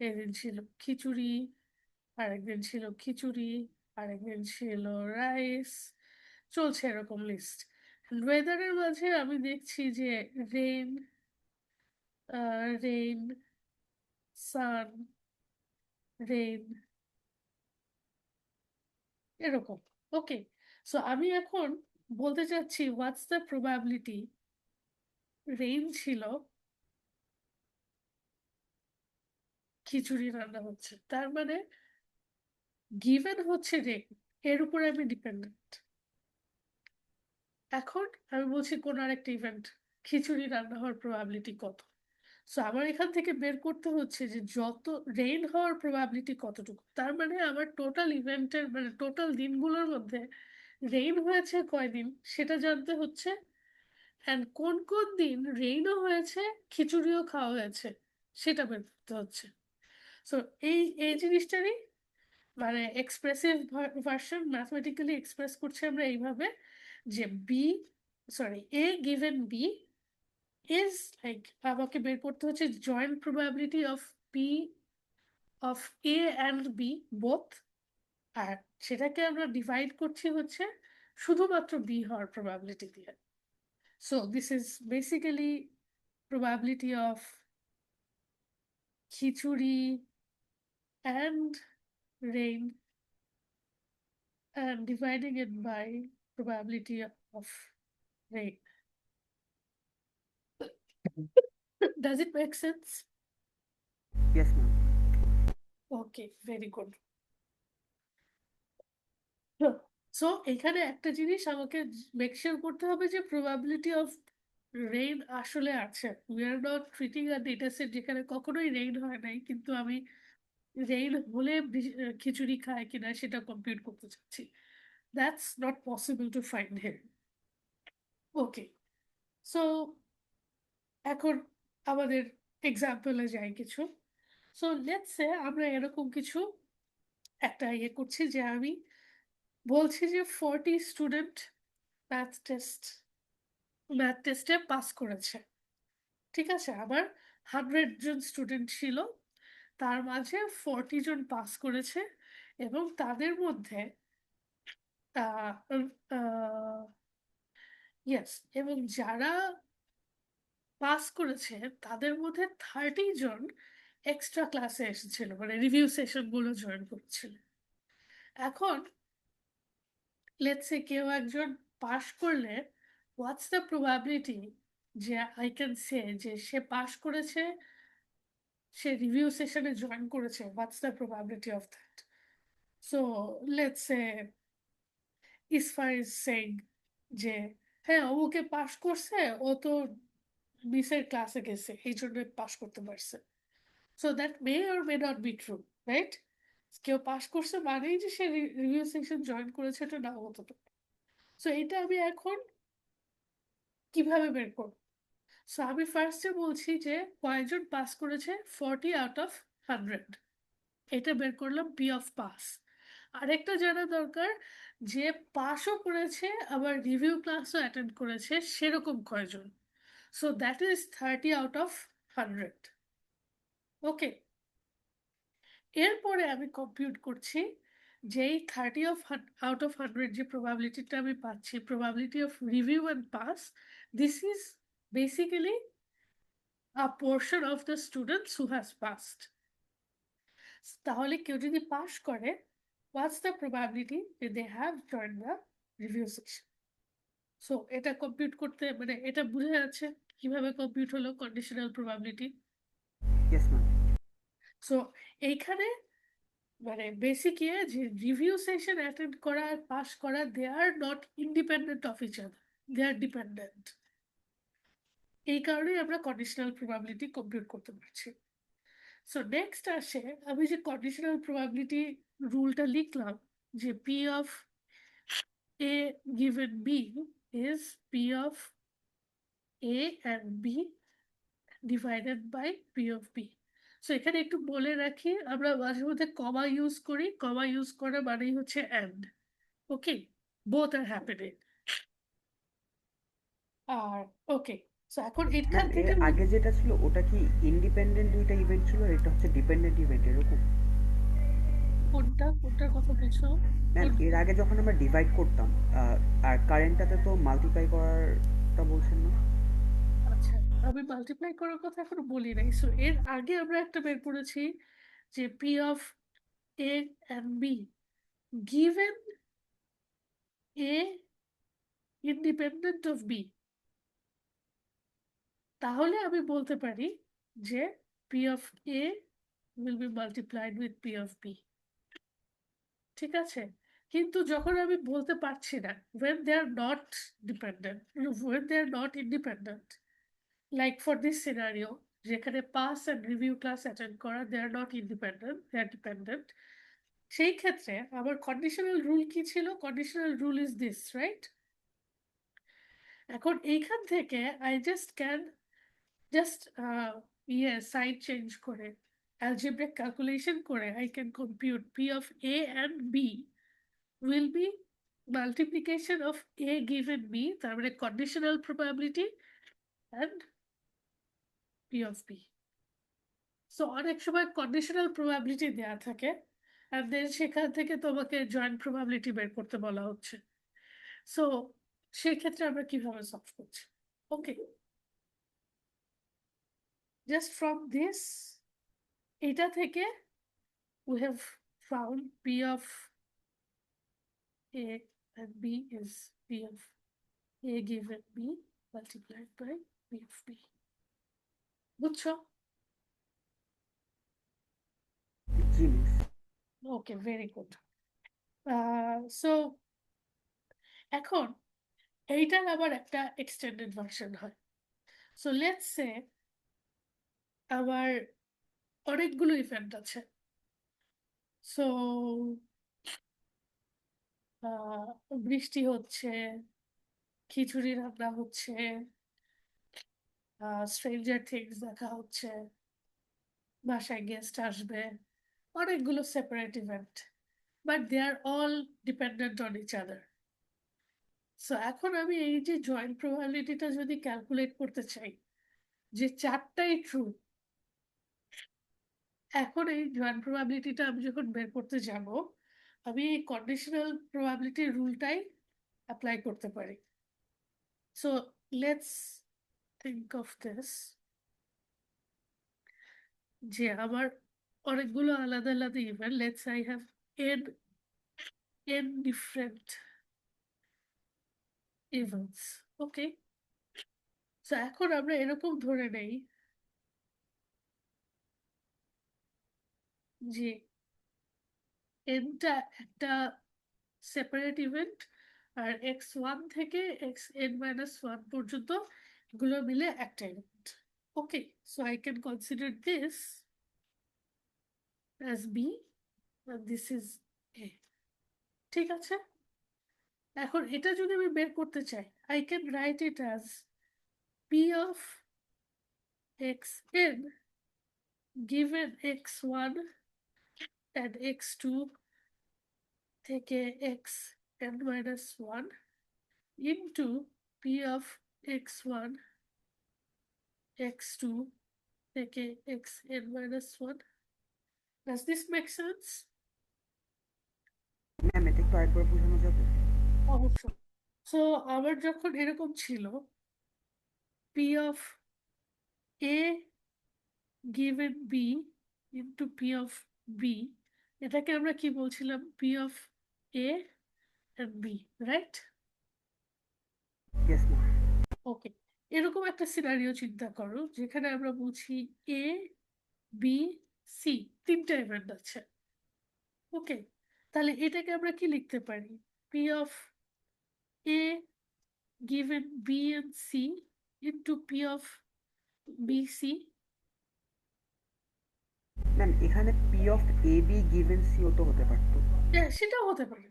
এদিন ছিল খিচুড়ি, আরেকদিন ছিল খিচুড়ি, আরেকদিন ছিল রাইস, চলছে এরকম লিস্ট। ওয়েদারের মাঝে আমি দেখছি যে রেইন, রেইন, সান, রেইন, এরকম। ওকে, সো আমি এখন বলতে চাচ্ছি হোয়াটস দ্য প্রবাবিলিটি রেইন ছিল, খিচুড়ি রান্না হচ্ছে, তার মানে গিভেন হচ্ছে রেইন, এর উপরে আমি ডিপেন্ডেন্ট। এখন আমি বলছি কোন আরেকটা ইভেন্ট, খিচুড়ি রান্না হওয়ার প্রবাবিলিটি কত। সো আমার এখান থেকে বের করতে হচ্ছে যে যত রেইন হওয়ার প্রবাবিলিটি কতটুকু, তার মানে আমার টোটাল ইভেন্টের মানে টোটাল দিনগুলোর মধ্যে রেইন হয়েছে কয়দিন সেটা জানতে হচ্ছে, অ্যান্ড কোন কোন দিন রেইনও হয়েছে খিচুড়িও খাওয়া হয়েছে সেটা বের করতে হচ্ছে। সো এই এই জিনিসটারই মানে এক্সপ্রেসিভ ভার্সন ম্যাথমেটিক্যালি এক্সপ্রেস করছি আমরা এইভাবে যে B, sorry, A given B is like, আমাকে বের করতে হচ্ছে joint probability of B, of A and B both, আর সেটাকে আমরা ডিভাইড করছি হচ্ছে শুধুমাত্র বি হওয়ার প্রবাবিলিটি দিয়ে। So this is basically probability of khichuri and rain and dividing it by probability of rain. Does it make sense? Yes ma'am. Okay, very good. So এখানে একটা জিনিস আমাকে মেক শিওর করতে হবে যে প্রবাবিলিটি অফ রেইন আসলে আছে। We are not treating a data set যেখানে কখনোই রেইন হয় নাই, কিন্তু আমি রেইন হলে খিচুড়ি খায় কিনা সেটা কম্পিউট করতে চাচ্ছি। That's not possible to find here. Okay, so এখন আমাদের এক্সাম্পলে যাই কিছু। সো লেটস সে আমরা এরকম কিছু একটা ইয়ে করছি যে আমি বলছি যে 40 স্টুডেন্ট ম্যাথ টেস্টে পাস করেছে। ঠিক আছে, আমার 100 জন স্টুডেন্ট ছিল, তার মাঝে 40 জন পাস করেছে, এবং তাদের মধ্যে ইয়েস, এবং যারা পাস করেছে তাদের মধ্যে 30 জন এক্সট্রা ক্লাসে এসেছিল, মানে রিভিউ সেশন গুলো জয়েন করছিল। এখন লেটস সে কেউ একজন পাস করলে হোয়াটস দ্য প্রবাবিলিটি যে আই ক্যান সে যে সে পাস করেছে, সে রিভিউ সেশনে জয়েন করেছে, what's the probability of that. So let's say Isfa is saying যে হ্যাঁ অমুকে পাস করছে, ও তো মিসের ক্লাসে গেছে এই জন্য পাস করতে পারছে। So that may or may not be true, right? কেউ পাস করছে মানেই যে সে রিভিউ সেকশন জয়েন করেছে, এটা নাও হতে পারে। সো এটা আমি এখন কিভাবে বের করব? সো আমি ফার্স্টে বলছি যে কয়েকজন পাস করেছে 40 আউট অফ 100, এটা বের করলাম পি অফ পাস। আরেকটা জানা দরকার যে পাসও করেছে আবার রিভিউ ক্লাসও অ্যাটেন্ড করেছে সেরকম কয়জন। So that is 30 out of 100। ওকে, এরপরে আমি কম্পিউট করছি যে এই 30 আউট অফ 100 যে প্রবাবিলিটিটা আমি পাচ্ছি, probability of review and pass, this is basically a portion of the students who has passed. তাহলে কেউ যদি পাস করে, what's the probability they have join the review section. So এটা কম্পিউট করতে মানে এটা বুঝে যাচ্ছে কিভাবে কম্পিউট হলো conditional probability. Yes ma'am. So এইখানে মানে বেসিক ইয়ে যে রিভিউ সেশন অ্যাটেন্ড করা আর পাস করা, they are not independent of each other, they are dependent. এই কারণেই আমরা কন্ডিশনাল প্রবাবিলিটি কম্পিউট করতে পারছি। সো নেক্সট আসে আমি যে কন্ডিশনাল প্রবাবিলিটি রুলটা লিখলাম যে P of A given B is P of A and B divided by P of B. So এখানে একটু বলে রাখি, আমরা মাঝে মধ্যে কমা ইউজ করি, কমা ইউজ করা মানেই হচ্ছে and. Okay, both are happening. আর ওকে, সো এখন এখান ম্যাম এর থেকে আগে যেটা ছিল ওটা কি ইন্ডিপেন্ডেন্ট দুইটা ইভেন্ট ছিল, এটা হচ্ছে ডিপেন্ডেন্ট ইভেন্ট এরকম? কোনটা কোনটা কারেন্টের কথা বলছো? ম্যাম কোন- এর আগে যখন আমরা ডিভাইড করতাম আর কারেন্টটাতে তো মাল্টিপ্লাই করারটা বলছেন না? আচ্ছা, আমি মাল্টিপ্লাই করার কথা এখনো বলি নাই। সো এর আগে আমরা একটা বের করেছি যে P of A and B given A independent of B, তাহলে আমি বলতে পারি যে P of A will be multiplied with P of B. ঠিক আছে, কিন্তু যখন আমি বলতে পারছি না, when they are not dependent, when they are not independent, like for this scenario যেখানে pass and review class attend করা, they are not independent, they are dependent, সেই ক্ষেত্রে আমার কন্ডিশনাল রুল কি ছিল? Conditional rule is this, right? এখন এইখান থেকে I just can just side change করে অ্যালজেব্রিক ক্যালকুলেশন করে I can compute P of A and B will be multiplication of A given B, তার মানে conditional probability and P of B. So অনেক সময় conditional probability দেয়া থাকে and then সেখান থেকে তোমাকে joint probability বের করতে বলা হচ্ছে। So সেই ক্ষেত্রে আমরা কিভাবে সলভ করছি? ওকে, just from this এটা থেকে we have found P of A and B is P of A given B multiplied by P of B. বুঝছো? জি মিস। ওকে, ভেরি গুড। সো এখন এইটার আবার একটা এক্সটেন্ডেড ভার্সন হয়। সো লেটস সে আমার অনেকগুলো ইভেন্ট আছে। সো বৃষ্টি হচ্ছে, খিচুড়ি রান্না হচ্ছে, স্ট্রেঞ্জার থিংস দেখা হচ্ছে, বাসায় গেস্ট আসবে, অনেকগুলো separate event, but they are all dependent on each other. So এখন আমি এই যে জয়েন্ট প্রবাবিলিটিটা যদি ক্যালকুলেট করতে চাই যে চারটাই ট্রু, এখন এই জয়েন্ট প্রবাবিলিটিটা আমি যখন বের করতে যাব, আমি এই কন্ডিশনাল প্রবাবিলিটি রুলটাই অ্যাপ্লাই করতে পারি। So let's think of this, যে আমার অনেকগুলো আলাদা আলাদা event, let's I have an N different events. Okay, so এখন আমরা এরকম ধরে নেই যে এনটা একটা সেপারেট ইভেন্ট আর x1 থেকে xn-1 পর্যন্ত এগুলো মিলে একটা event. Okay, so I can consider this as B and this is a। ঠিক আছে, এখন এটা যদি আমি বের করতে চাই, I can right it as P of xn given x1 and x2 থেকে xn-1 into p of x1 x2 থেকে xn-1। Does this make sense? Ma'am এটা একটু আরেকবার বোঝানো যাবে? অবশ্যই। সো আমার যখন এরকম ছিল p of a given b into p of b, এটাকে আমরা কি বলছিলাম? p of a and b, right? Yes ma'am. Okay, এরকম একটা সিনারিও চিন্তা করো যেখানে আমরা বলছি এ বি সি তিনটা ইভেন্ট আছে। ওকে, তাহলে এটাকে আমরা কি লিখতে পারি? P of A given b and c into p of b c। Ma'am এখানে P of A B given সিও তো হতে পারতো। সেটাও হতে পারে।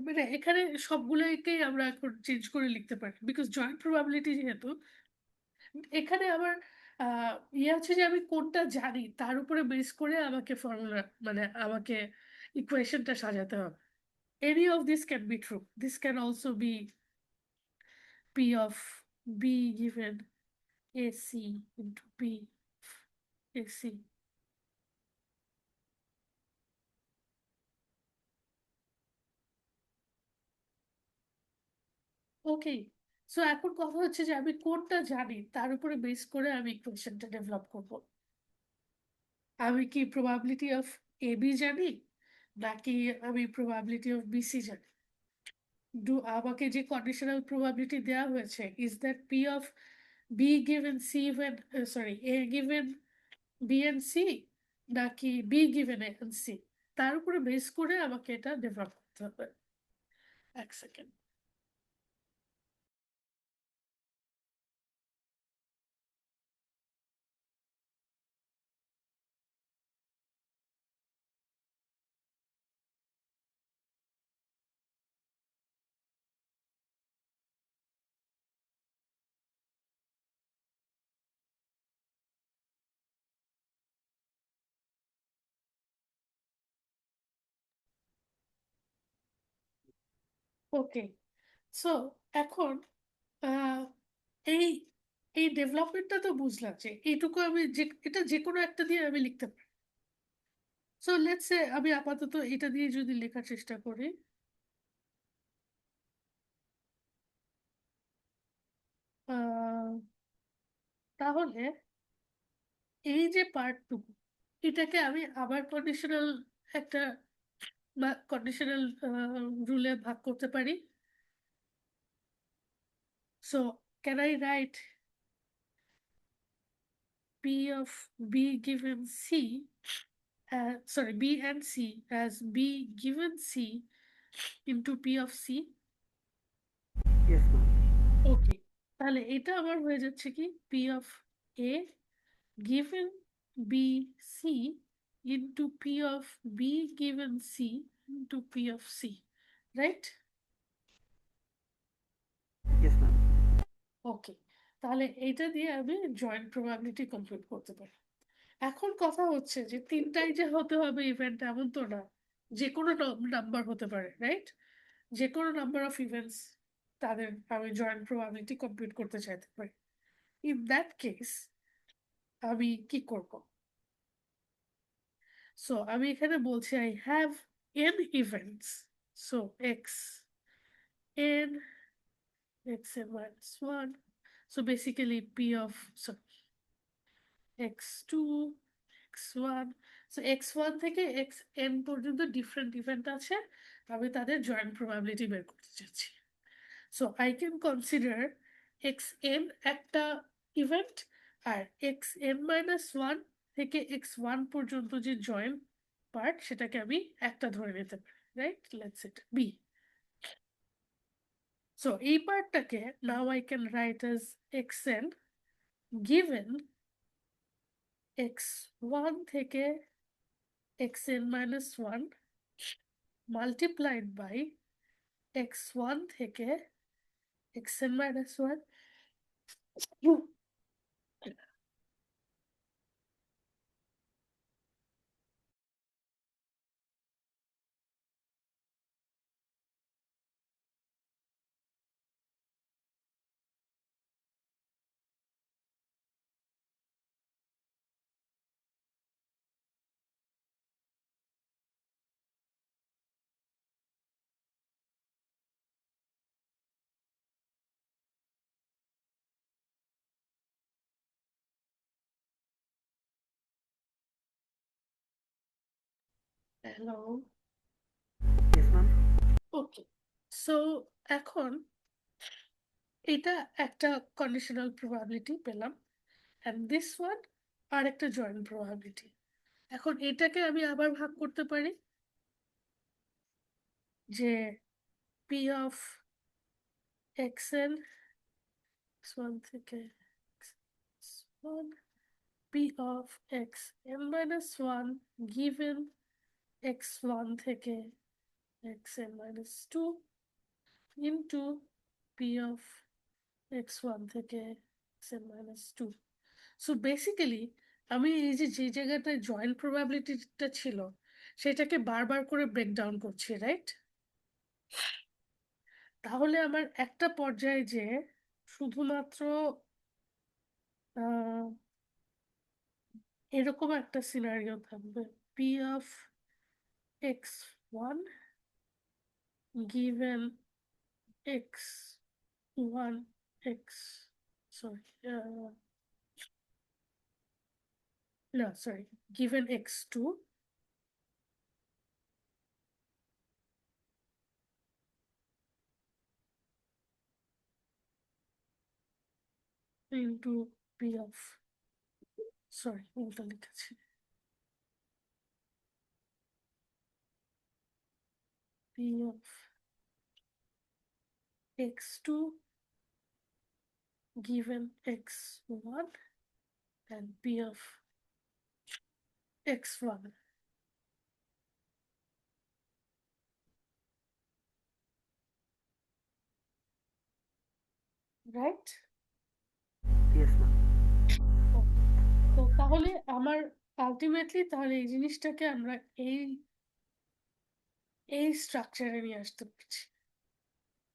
মানে এখানে সবগুলোকেই আমরা এখন চেঞ্জ করে লিখতে পারি বিকজ জয়েন্ট প্রবাবিলিটি যেহেতু। এখানে আবার ইয়ে হচ্ছে যে আমি কোনটা জানি তার উপরে বেস করে আমাকে ফর্মুলা, মানে আমাকে ইকুয়েশনটা সাজাতে হবে। Any of this can be true, this can also be P of B given AC into P AC. Okay, so এখন কথা হচ্ছে যে আমি কোনটা জানি তার উপরে বেস করে আমি ইকুয়েশনটা ডেভেলপ করব। আমি কি প্রবাবিলিটি অফ এবি জানি, নাকি আমি প্রবাবিলিটি অফ বিসি জানি? আমাকে যে কন্ডিশনাল প্রবাবিলিটি দেওয়া হয়েছে, is that P of B given C when sorry A given B and C, নাকি B given A and C? তার উপরে বেস করে আমাকে এটা ডেভেলপ করতে হবে। এক সেকেন্ড। ওকে, সো এখন আহ, এই এই ডেভেলপমেন্টটা তো বুঝলাম যে এইটুকু আমি যে এটা যে কোনো একটা দিয়ে আমি লিখতে পারি। সো লেটস সে আমি আপাতত এটা দিয়ে যদি লেখার চেষ্টা করি, আহ, তাহলে এই যে পার্টটুকু, এটাকে আমি আবার কন্ডিশনাল একটা বা কন্ডিশনাল রুলে ভাগ করতে পারি। So can I write P of B given C, sorry, B and C as B given C into P of C? Yes ma'am. Okay, তাহলে এটা আমার হয়ে যাচ্ছে কি P of A given B C into P of B given C into P of C, right? Yes ma'am. Okay, তাহলে এইটা দিয়ে আমি জয়েন্ট প্রবাবিলিটি কম্পিউট করতে পারি। এখন কথা হচ্ছে যে তিনটাই যে হতে হবে ইভেন্ট এমন তো না, যে কোনো নাম্বার হতে পারে, রাইট? যে কোনো নাম্বার অফ ইভেন্টস তাদের আমি জয়েন্ট প্রবাবিলিটি কম্পিউট করতে চাইতে পারি। ইন দ্যাট কেস আমি কি করব? সো আমি এখানে বলছি I have n events, so x n, x n minus 1, so basically p of, so x2, x1, so x1 থেকে xn পর্যন্ত ডিফারেন্ট ইভেন্ট আছে, আমি তাদের জয়েন্ট প্রবাবিলিটি বের করতে চাচ্ছি। So I can consider xn একটা ইভেন্ট, আর xn মাইনাস ওয়ান থেকে x1 পর্যন্ত যে জয়েন্ট পার্ট সেটাকে আমি একটা ধরে নিতে পারি, right? Let's it be. So এই পার্টটাকে now I can write as xn given x1 থেকে xn minus 1 multiplied by x1 থেকে xn minus 1 hello. Yes ma'am. Okay, so এখন এটা একটা কন্ডিশনাল প্রবাবিলিটি পেলাম, অ্যান্ড দিস ওয়ান আর একটা জয়েন্ট প্রবাবিলিটি। এখন এটাকে আমি আবার ভাগ করতে পারি যে পি অফ xn x1 থেকে x1, p of xn minus 1 given x1 থেকে xn minus 2 into p of x1 থেকে xn minus 2. সো বেসিক্যালি আমি এই যে যে জায়গাটায় জয়েন্ট প্রবাবিলিটিটা ছিল সেটাকে বারবার করে ব্রেকডাউন করছি, রাইট? তাহলে আমার একটা পর্যায়ে যে শুধুমাত্র আহ, এরকম একটা সিনারিও থাকবে, P of x1 given x 1x, sorry, no, sorry, given x2 into p of, sorry, উল্টা লিখেছি, p of x2 given x1 and p of x1, right? Yes ma'am. তো তাহলে আমার আলটিমেটলি তাহলে এই জিনিসটাকে আমরা এই স্ট্রাকচারে নিয়ে আসতে পারছি।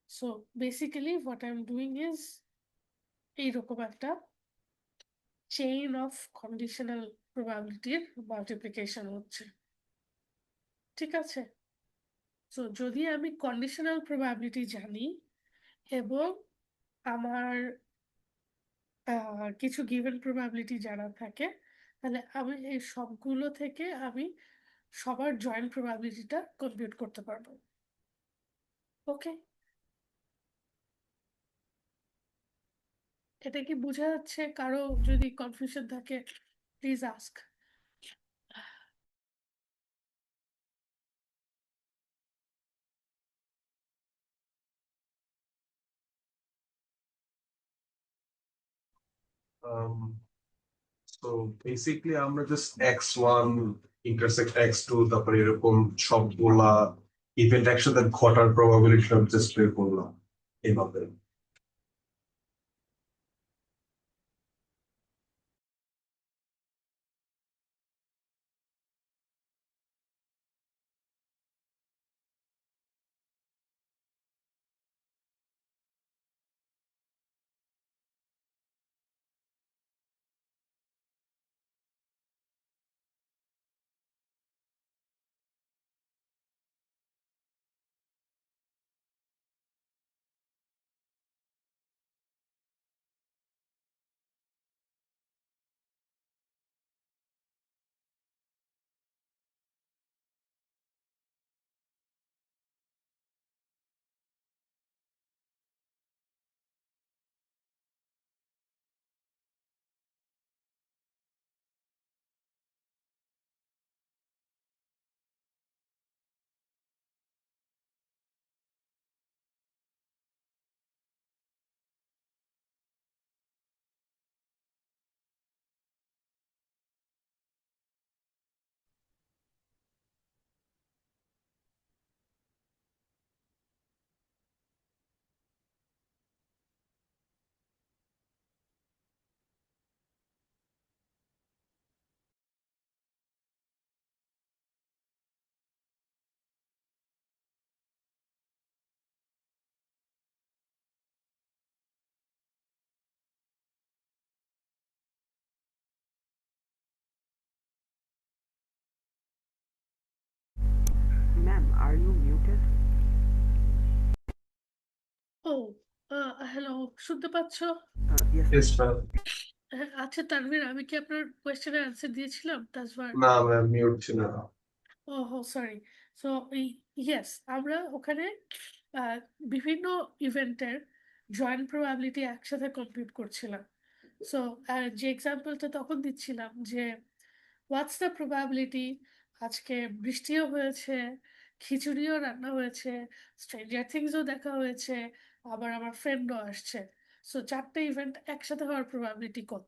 So basically what I am doing is এইরকম একটা চেইন অফ কন্ডিশনাল প্রবাবিলিটির মাল্টিপ্লিকেশন হচ্ছে, ঠিক আছে? সো যদি আমি কন্ডিশনাল প্রবাবিলিটি জানি এবং আমার কিছু গিভেন প্রবাবিলিটি জানা থাকে, তাহলে আমি এই সবগুলো থেকে আমি সবার জয়েন্ট প্রবাবিলিটিটা কম্পিউট করতে পারবো। ওকে, এটা কি বোঝা যাচ্ছে? কারো যদি কনফিউশন থাকে please ask. Um, so basically আমরা just x1 intersect x2 তারপরে এরকম সবগুলা ইভেন্ট একসাথে ঘটার প্রবাবিলিটি জাস্ট বের করলাম এইভাবে। Ma'am, are you muted? ও হ্যালো, শুনতে পাচ্ছ? Yes Yes, ma'am. ma'am. আচ্ছা তানভীর, আমি কি আপনার কোয়েশ্চেনের অ্যান্সার দিয়েছিলাম তাজবার? না ম্যাম, মিউট ছিল না। ওহো সরি। সো ইয়েস, আমরা ওখানে আহ, বিভিন্ন ইভেন্টের জয়েন্ট প্রবাবিলিটি একসাথে কম্পিউট করছিলাম। সো যে এক্সাম্পলটা তখন দিচ্ছিলাম যে হোয়াটস দ্য প্রবাবিলিটি আজকে বৃষ্টিও হয়েছে, খিচুড়িও রান্না হয়েছে, স্ট্রেঞ্জার থিংসও দেখা হয়েছে, আবার আমার ফ্রেন্ডও আসছে। সো চারটে ইভেন্ট একসাথে হওয়ার প্রবাবিলিটি কত?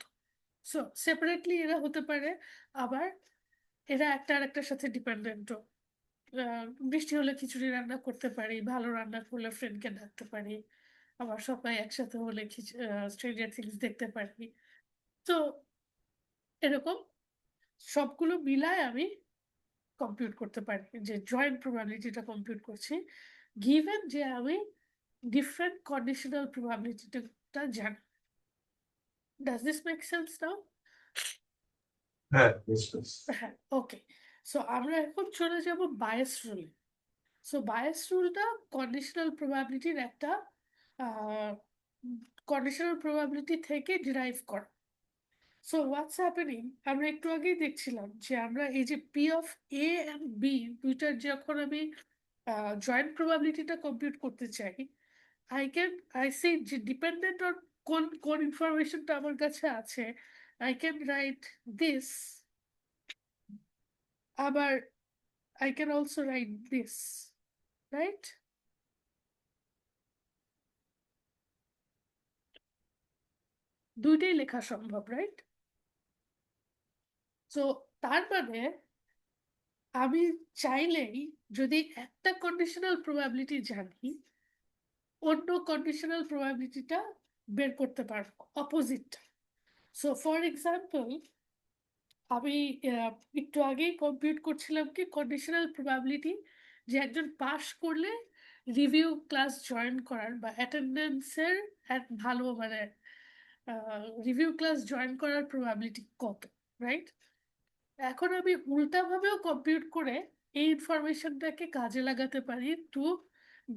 সো সেপারেটলি এরা হতে পারে, আবার এরা একটা আর একটার সাথে ডিপেন্ডেন্টও। বৃষ্টি হলে খিচুড়ি রান্না করতে পারি, ভালো রান্না করলে ফ্রেন্ডকে ডাকতে পারি, আবার সবাই একসাথে হলে স্ট্রেঞ্জার থিংস দেখতে পারি। তো এরকম সবগুলো মিলায় আমি কম্পিউট করতে পারি, যে জয়েন্ট প্রবাবিলিটিটা কম্পিউট করছি, গিভেন যে আমি ডিফারেন্ট কন্ডিশনাল প্রবাবিলিটিটা জানি। ডাজ দিস মেক সেন্স নাও? হ্যাঁ, yes, yes. হ্যাঁ, ওকে। সো আমরা এখন চলে যাব বায়াস রুলে। সো বায়াস রুলটা কন্ডিশনাল প্রবাবিলিটির একটা কন্ডিশনাল প্রবাবিলিটি থেকে ডিরাইভ করা। সো হোয়াটস হ্যাপেনিং, আমরা একটু আগেই দেখছিলাম যে আমরা এই যে P of A and B দুইটার যখন আমি জয়েন্ট প্রবাবিলিটিটা কম্পিউট করতে চাই, I say যে ডিপেন্ডেন্ট অন কোন কোন ইনফরমেশনটা আমার কাছে আছে, I can write this, আবার I can also write this, right? দুইটাই লেখা সম্ভব, রাইট? সো তার মানে আমি চাইলেই যদি একটা কন্ডিশনাল প্রবাবিলিটি জানি, অন্য কন্ডিশনাল প্রবাবিলিটিটা বের করতে পারবো, অপোজিটটা। সো ফর এক্সাম্পল, আমি একটু আগেই কম্পিউট করছিলাম কি কন্ডিশনাল প্রবাবিলিটি যে একজন পাস করলে রিভিউ ক্লাস জয়েন করার বা অ্যাটেন্ডেন্সের ভালো মানে রিভিউ ক্লাস জয়েন করার প্রবাবিলিটি কত, রাইট? এখন আমি উল্টাভাবেও কম্পিউট করে এই ইনফরমেশনটাকে কাজে লাগাতে পারি টু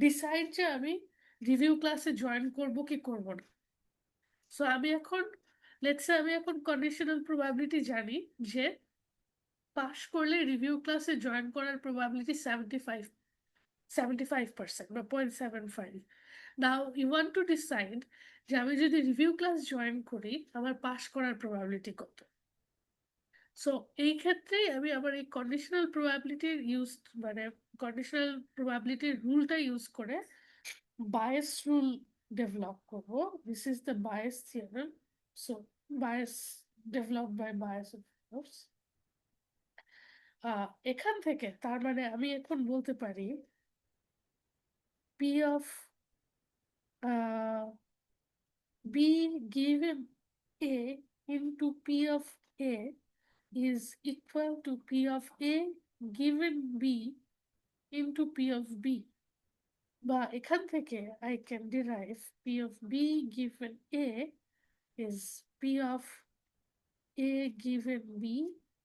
ডিসাইড যে আমি রিভিউ ক্লাসে জয়েন করব কি করব না। সো আমি এখন কন্ডিশনাল প্রবাবিলিটি জানি যে পাস করলে রিভিউ ক্লাসে জয়েন করার প্রবাবিলিটি 75% বা 0.75। Now you want to decide যে আমি যদি রিভিউ ক্লাস জয়েন করি আমার পাস করার প্রবাবিলিটি কত। সো এই ক্ষেত্রেই আমি আবার এই কন্ডিশনাল প্রবাবিলিটির মানে কন্ডিশনাল প্রবাবিলিটির রুলটা ইউজ করে বায়াস রুল ডেভেলপ করবো। This is the Bayes theorem. So Bayes develop by Bayes force. এখান থেকে তার মানে আমি এখন বলতে পারি P of B given a into p of a is equal to p of a given b into p of b, বা এখান থেকে I can derive p of b given a is p of a given b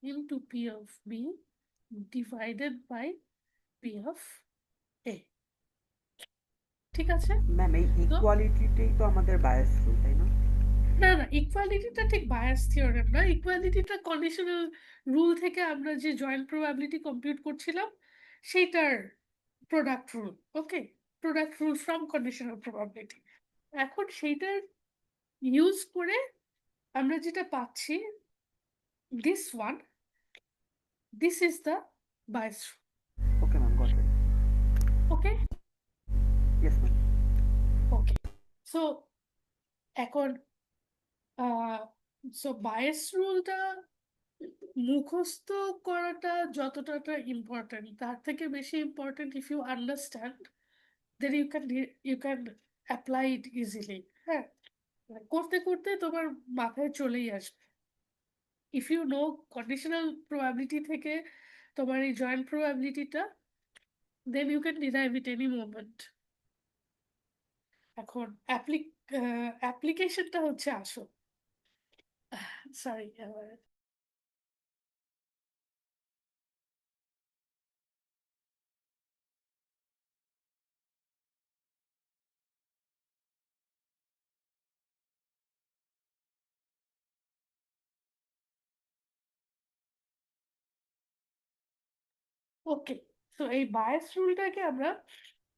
into p of b divided by p of a। ঠিক আছে? Ma'am এই তো ইকুয়ালিটিটাই তো আমাদের bias rule, তাই না? না না, ইকুয়ালিটিটা ঠিক বায়াস থিওরেম না, ইকুয়ালিটিটা কন্ডিশনাল রুল থেকে আমরা যে জয়েন্ট প্রবাবিলিটি কম্পিউট করছিলাম সেইটার product rule. Okay, product rule from conditional probability. এখন সেইটার ইউজ করে আমরা যেটা পাচ্ছি, this one, this is the Bayes rule. Okay ma'am, got it. Okay yes ma'am. Okay. So এখন সো বায়াস রুলটা মুখস্থ করাটা যতটা ইম্পর্টেন্ট, তার থেকে বেশি important if you understand then you can apply it easily. হ্যাঁ, করতে করতে তোমার মাথায় চলেই আসবে। If you know conditional probability থেকে তোমার এই জয়েন্ট প্রবাবিলিটিটা, then you can derive it any moment. এখন অ্যাপ্লিকেশনটা হচ্ছে আসল। Sorry, okay. তো এই বায়াস রুলটাকে আমরা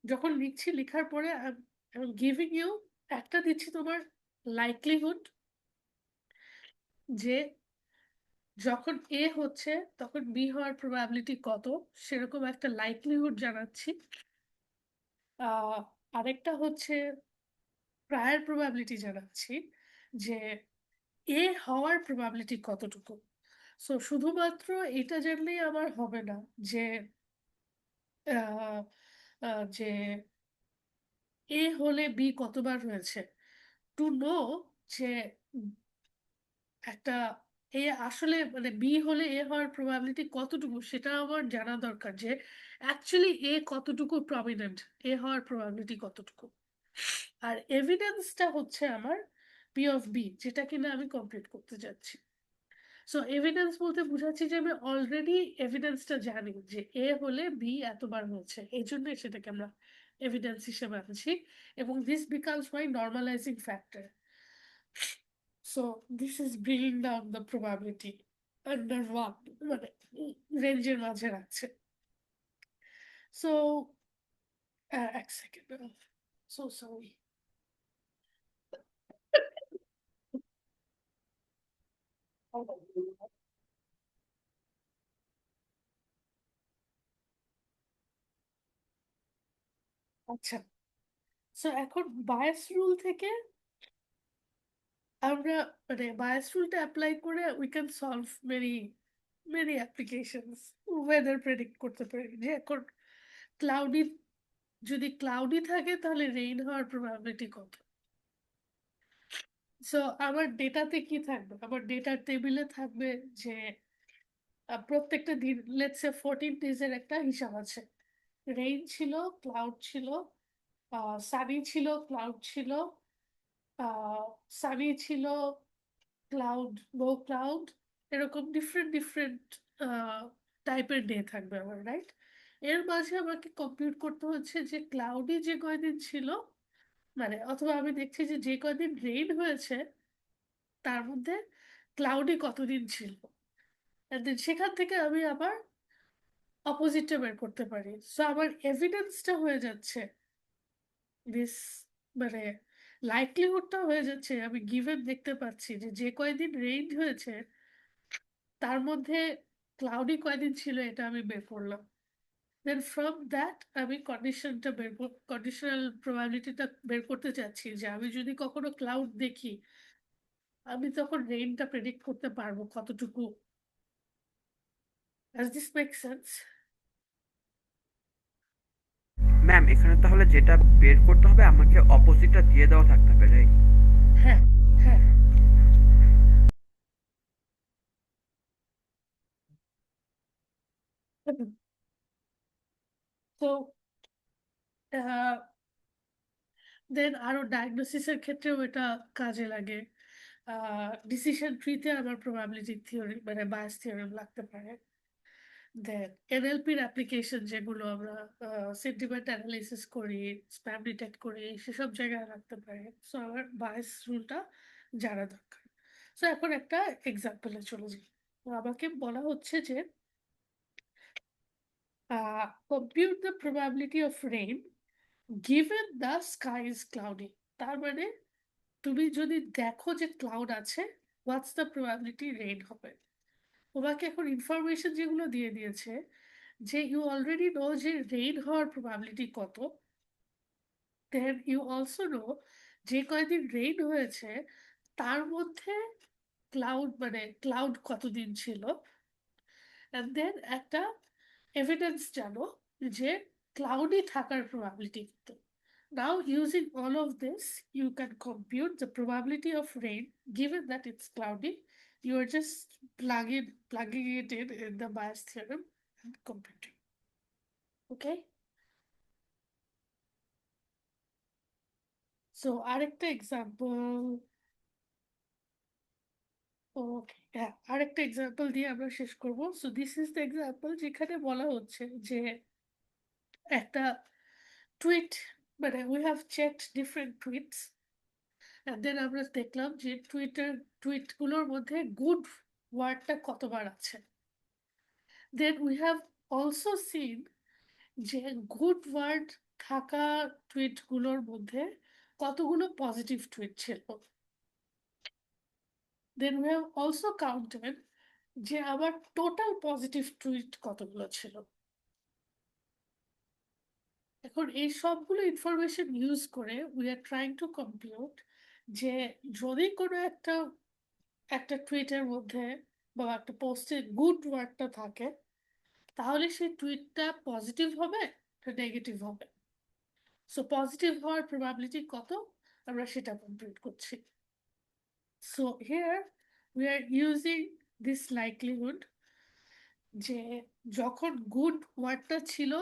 যখন লিখছি, লেখার পরে গিভিং ইউ একটা দিচ্ছি তোমার লাইকলিহুড, যে যখন এ হচ্ছে তখন বি হওয়ার প্রবাবিলিটি কত, সেরকম একটা লাইকলিহুড জানাচ্ছি। আরেকটা হচ্ছে প্রায়ার প্রবাবিলিটি জানাচ্ছি যে এ হওয়ার প্রবাবিলিটি কতটুকু। সো শুধুমাত্র এটা জানলেই আমার হবে না যে যে এ হলে বি কতবার হয়েছে, টু নো যে একটা এ আসলে মানে বি হলে এ হওয়ার প্রবাবিলিটি কতটুকু সেটা আমার জানা দরকার, যে অ্যাকচুয়ালি এ কতটুকু প্রমিনেন্ট, এ হওয়ার প্রবাবিলিটি কতটুকু। আর এভিডেন্সটা হচ্ছে আমার পি অফ বি, যেটা কিনা আমি কমপ্লিট করতে যাচ্ছি। সো এভিডেন্স বলতে বুঝাচ্ছি যে আমি অলরেডি এভিডেন্সটা জানি যে এ হলে বি এতবার হয়েছে, এই জন্য সেটাকে আমরা এভিডেন্স হিসেবে আনছি, এবং this becomes my normalising factor. So this is bringing down the probability under one, মানে রেঞ্জের মাঝে রাখছে। সো এক সেকেন্ড, সো সরি। আচ্ছা, সো এখন বায়াস রুল থেকে আমরা মানে বায়াস রুলটা অ্যাপ্লাই করে we can solve many many applications. Weather predict করতে পারি যে এখন ক্লাউডি, যদি ক্লাউডি থাকে তাহলে রেইন হওয়ার প্রবাবিলিটি কত। সো আমার ডেটাতে কি থাকবে, আমার ডেটার টেবিলে থাকবে যে প্রত্যেকটা দিন লেটস সে 14 ডেজের একটা হিসাব আছে। রেইন ছিল, ক্লাউড ছিল, সানি ছিল, ক্লাউড ছিল, সানি ছিল, ক্লাউড, নো ক্লাউড, এরকম ডিফারেন্ট ডিফারেন্ট টাইপের ডে থাকবে আমার, রাইট? এর মাঝে আমাকে কম্পিউট করতে হচ্ছে যে ক্লাউডি যে কয়দিন ছিল, মানে অথবা আমি দেখছি যে যে কয়দিন রেইন হয়েছে তার মধ্যে ক্লাউডি কতদিন ছিল, and then সেখান থেকে আমি আবার অপোজিটটা বের করতে পারি। সো আমার এভিডেন্সটা হয়ে যাচ্ছে দিস, মানে লাইকলিহুডটা হয়ে যাচ্ছে, আমি গিভেন দেখতে পাচ্ছি যে যে কয়দিন রেইন হয়েছে তার মধ্যে ক্লাউডি কয়দিন ছিল, এটা আমি বের করলাম। দেন ফ্রম দ্যাট আমি কন্ডিশনটা কন্ডিশনাল প্রবাবিলিটিটা বের করতে চাচ্ছি যে আমি যদি কখনো ক্লাউড দেখি আমি তখন রেইনটা প্রেডিক্ট করতে পারবো কতটুকু। Does this make sense? Ma'am এখানে তাহলে যেটা বের করতে হবে আমাকে অপোজিটটা দিয়ে দেওয়া থাকতে হবে, রাইট? হ্যাঁ, হ্যাঁ। তো দেন আরো ডায়াগনোসিসের ক্ষেত্রেও এটা কাজে লাগে। ডিসিশন ট্রিতে আমার প্রবাবিলিটি থিওরি মানে বায়াস থিওরেম লাগতে পারে। দেন এনএলপির অ্যাপ্লিকেশন যেগুলো আমরা সেন্টিমেন্ট অ্যানালাইসিস করি, স্প্যাম ডিটেক্ট করি, সেসব জায়গায় রাখতে পারে। সো আমার বায়াস রুলটা জানা দরকার। সো এখন একটা এক্সাম্পলে চলে যাই। তো আমাকে বলা হচ্ছে যে compute the probability of rain given the sky is cloudy. তার মানে তুমি যদি দেখো যে ক্লাউড আছে, হোয়াটস দ্য প্রবাবিলিটি রেইন হবে। তোমাকে এখন ইনফরমেশন যেগুলো দিয়ে দিয়েছে যে ইউ অলরেডি নো যে রেইন হওয়ার প্রবাবিলিটি কত, দেন ইউ অলসো নো যে কয়দিন রেইন হয়েছে তার মধ্যে ক্লাউড মানে ক্লাউড কতদিন ছিল, অ্যান্ড দেন একটা এভিডেন্স জানো যে ক্লাউডই থাকার প্রবাবিলিটি কত। Now, using all of this, you can compute the probability of rain given that it's cloudy. You are just plugging it in the Bayes theorem and computing. Okay? So, আরেকটা example. Okay, হ্যাঁ, আরেকটা example দিয়ে আমরা শেষ করব। So, this is the example যেখানে বলা হচ্ছে যে একটা টুইট, মানে we have checked different tweets. And then আমরা দেখলাম যে টুইটগুলোর মধ্যে গুড ওয়ার্ডটা কতবার আছে। Then we have also seen যে গুড ওয়ার্ড থাকা টুইটগুলোর মধ্যে কতগুলো পজিটিভ টুইট ছিল। Then we have also counted যে আবার টোটাল পজিটিভ টুইট কতগুলো ছিল। এখন এই সবগুলো ইনফরমেশন ইউজ করে we are trying to compute যে যদি কোনো একটা টুইটের মধ্যে বা একটা পোস্টে গুড ওয়ার্ডটা থাকে তাহলে সেই টুইটটা পজিটিভ হবে না নেগেটিভ হবে। সো পজিটিভ হওয়ার প্রবাবিলিটি কত আমরা সেটা কম্পিউট করছি। So here we are using this likelihood যে যখন গুড ওয়ার্ডটা ছিল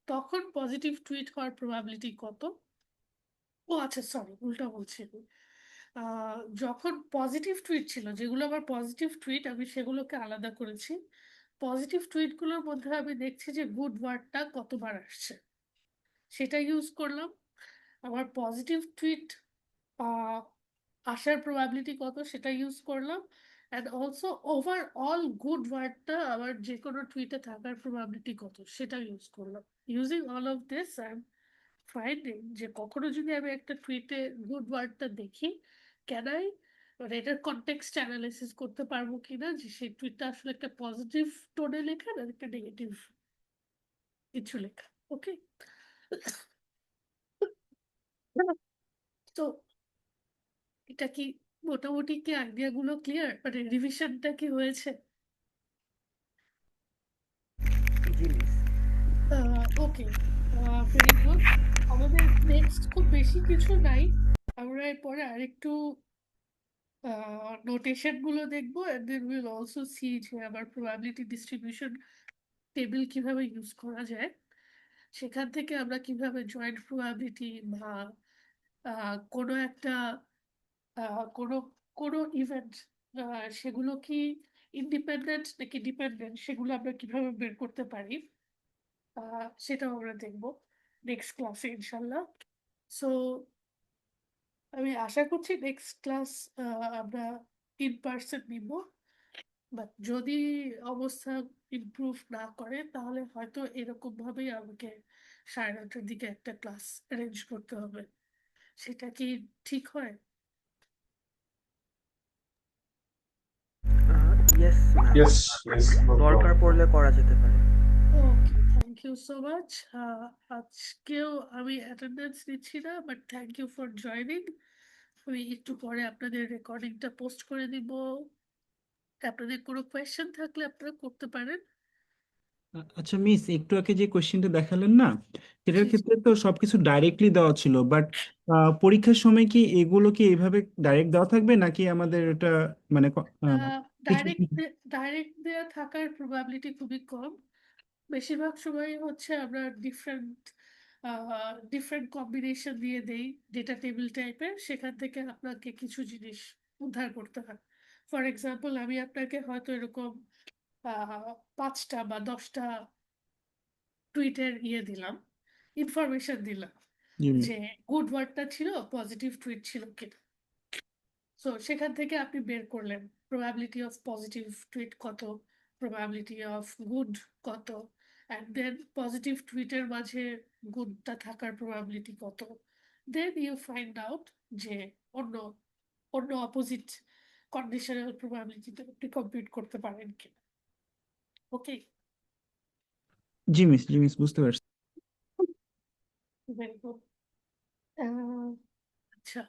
তখন পজিটিভ টুইট হওয়ার প্রবাবিলিটি কত। ও আচ্ছা, সরি, উল্টা বলছি। যখন পজিটিভ টুইট ছিল, যেগুলো আমার পজিটিভ টুইট, আমি সেগুলোকে আলাদা করেছি। পজিটিভ টুইটগুলোর মধ্যে আমি দেখছি যে গুড ওয়ার্ডটা কতবার আসছে, সেটা ইউজ করলাম। আমার পজিটিভ টুইট আসার প্রবাবিলিটি কত সেটা ইউজ করলাম। অ্যান্ড অলসো ওভারঅল গুড ওয়ার্ডটা আমার যে কোনো টুইটে থাকার প্রবাবিলিটি কত সেটা ইউজ করলাম। Using all of this I am finding যে কখনো যদি আমি একটা টুইটে গুড ওয়ার্ডটা দেখি, ক্যান আই মানে এটার কনটেক্সট অ্যানালাইসিস করতে পারবো কিনা যে সেই টুইটটা আসলে একটা পজিটিভ টোনে লেখা না একটা নেগেটিভ কিছু লেখা। ওকে, তো এটা কি মোটামুটি কি আইডিয়া গুলো ক্লিয়ার, মানে রিভিশনটা কি হয়েছে? জি মিস। ওকে, ভেরি গুড। আমাদের নেক্সট খুব বেশি কিছু নাই, আমরা এরপরে আরেকটু নোটেশন গুলো দেখবো, and then we'll also see যে আবার প্রবাবিলিটি ডিস্ট্রিবিউশন টেবিল কিভাবে ইউজ করা যায়, সেখান থেকে আমরা কিভাবে জয়েন্ট প্রবাবিলিটি বা কোনো একটা কোনো কোনো ইভেন্ট সেগুলো কি ইন্ডিপেন্ডেন্ট নাকি ডিপেন্ডেন্ট সেগুলো আমরা কিভাবে বের করতে পারি, সেটাও আমরা দেখবো নেক্সট ক্লাসে ইনশাল্লাহ। সো আমি আশা করছি নেক্সট ক্লাস আমরা ইন পার্সন নিব, বাট যদি অবস্থা ইমপ্রুভ না করে তাহলে হয়তো এরকম ভাবেই আমাকে 9:30টার দিকে একটা ক্লাস অ্যারেঞ্জ করতে হবে। সেটা কি ঠিক হয়? Yes ma'am, Yes, yes, no দরকার problem. পড়লে করা যেতে পারে। Okay, thank you so much. আজকেও আমি অ্যাটেন্ডেন্স নিচ্ছি না, but thank you for joining. আমি একটু পরে আপনাদের রেকর্ডিংটা পোস্ট করে দিব। আপনাদের কোনো কোয়েশ্চেন থাকলে আপনারা করতে পারেন। আচ্ছা মিস, একটু আগে যে কোশ্চেনটা দেখালেন না, সেটার জি, ক্ষেত্রে তো সবকিছু ডাইরেক্টলি দেওয়া ছিল, বাট পরীক্ষার সময় কি এগুলো কি এইভাবে ডাইরেক্ট দেওয়া থাকবে নাকি আমাদের এটা মানে কিছু ডাইরেক্ট দেয়া থাকার প্রবাবিলিটি খুবই কম। বেশিরভাগ সময় হচ্ছে আমরা ডিফারেন্ট ডিফারেন্ট কম্বিনেশন দিয়ে দেই ডেটা টেবিল টাইপের, সেখান থেকে আপনাকে কিছু জিনিস উদ্ধার করতে হয়। ফর এক্সাম্পল, আমি আপনাকে হয়তো এরকম 5টা বা 10টা টুইটের দিলাম, ইনফরমেশন দিলাম জি মিস। যে গুড ওয়ার্ডটা ছিল পজিটিভ টুইট ছিল কিনা। সো সেখান থেকে আপনি বের করলেন প্রবাবিলিটি অফ পজিটিভ টুইট কত, প্রবাবিলিটি অফ গুড কত, অ্যান্ড দেন পজিটিভ টুইটের মাঝে গুডটা থাকার প্রবাবিলিটি কত। দেন ইউ ফাইন্ড আউট যে অন্য অন্য অপোজিট কন্ডিশনাল প্রবাবিলিটিতে আপনি কম্পিউট করতে পারেন কিনা। ওকে, জি মিস, জি মিস, বুঝতে পারছি। Very good. আচ্ছা,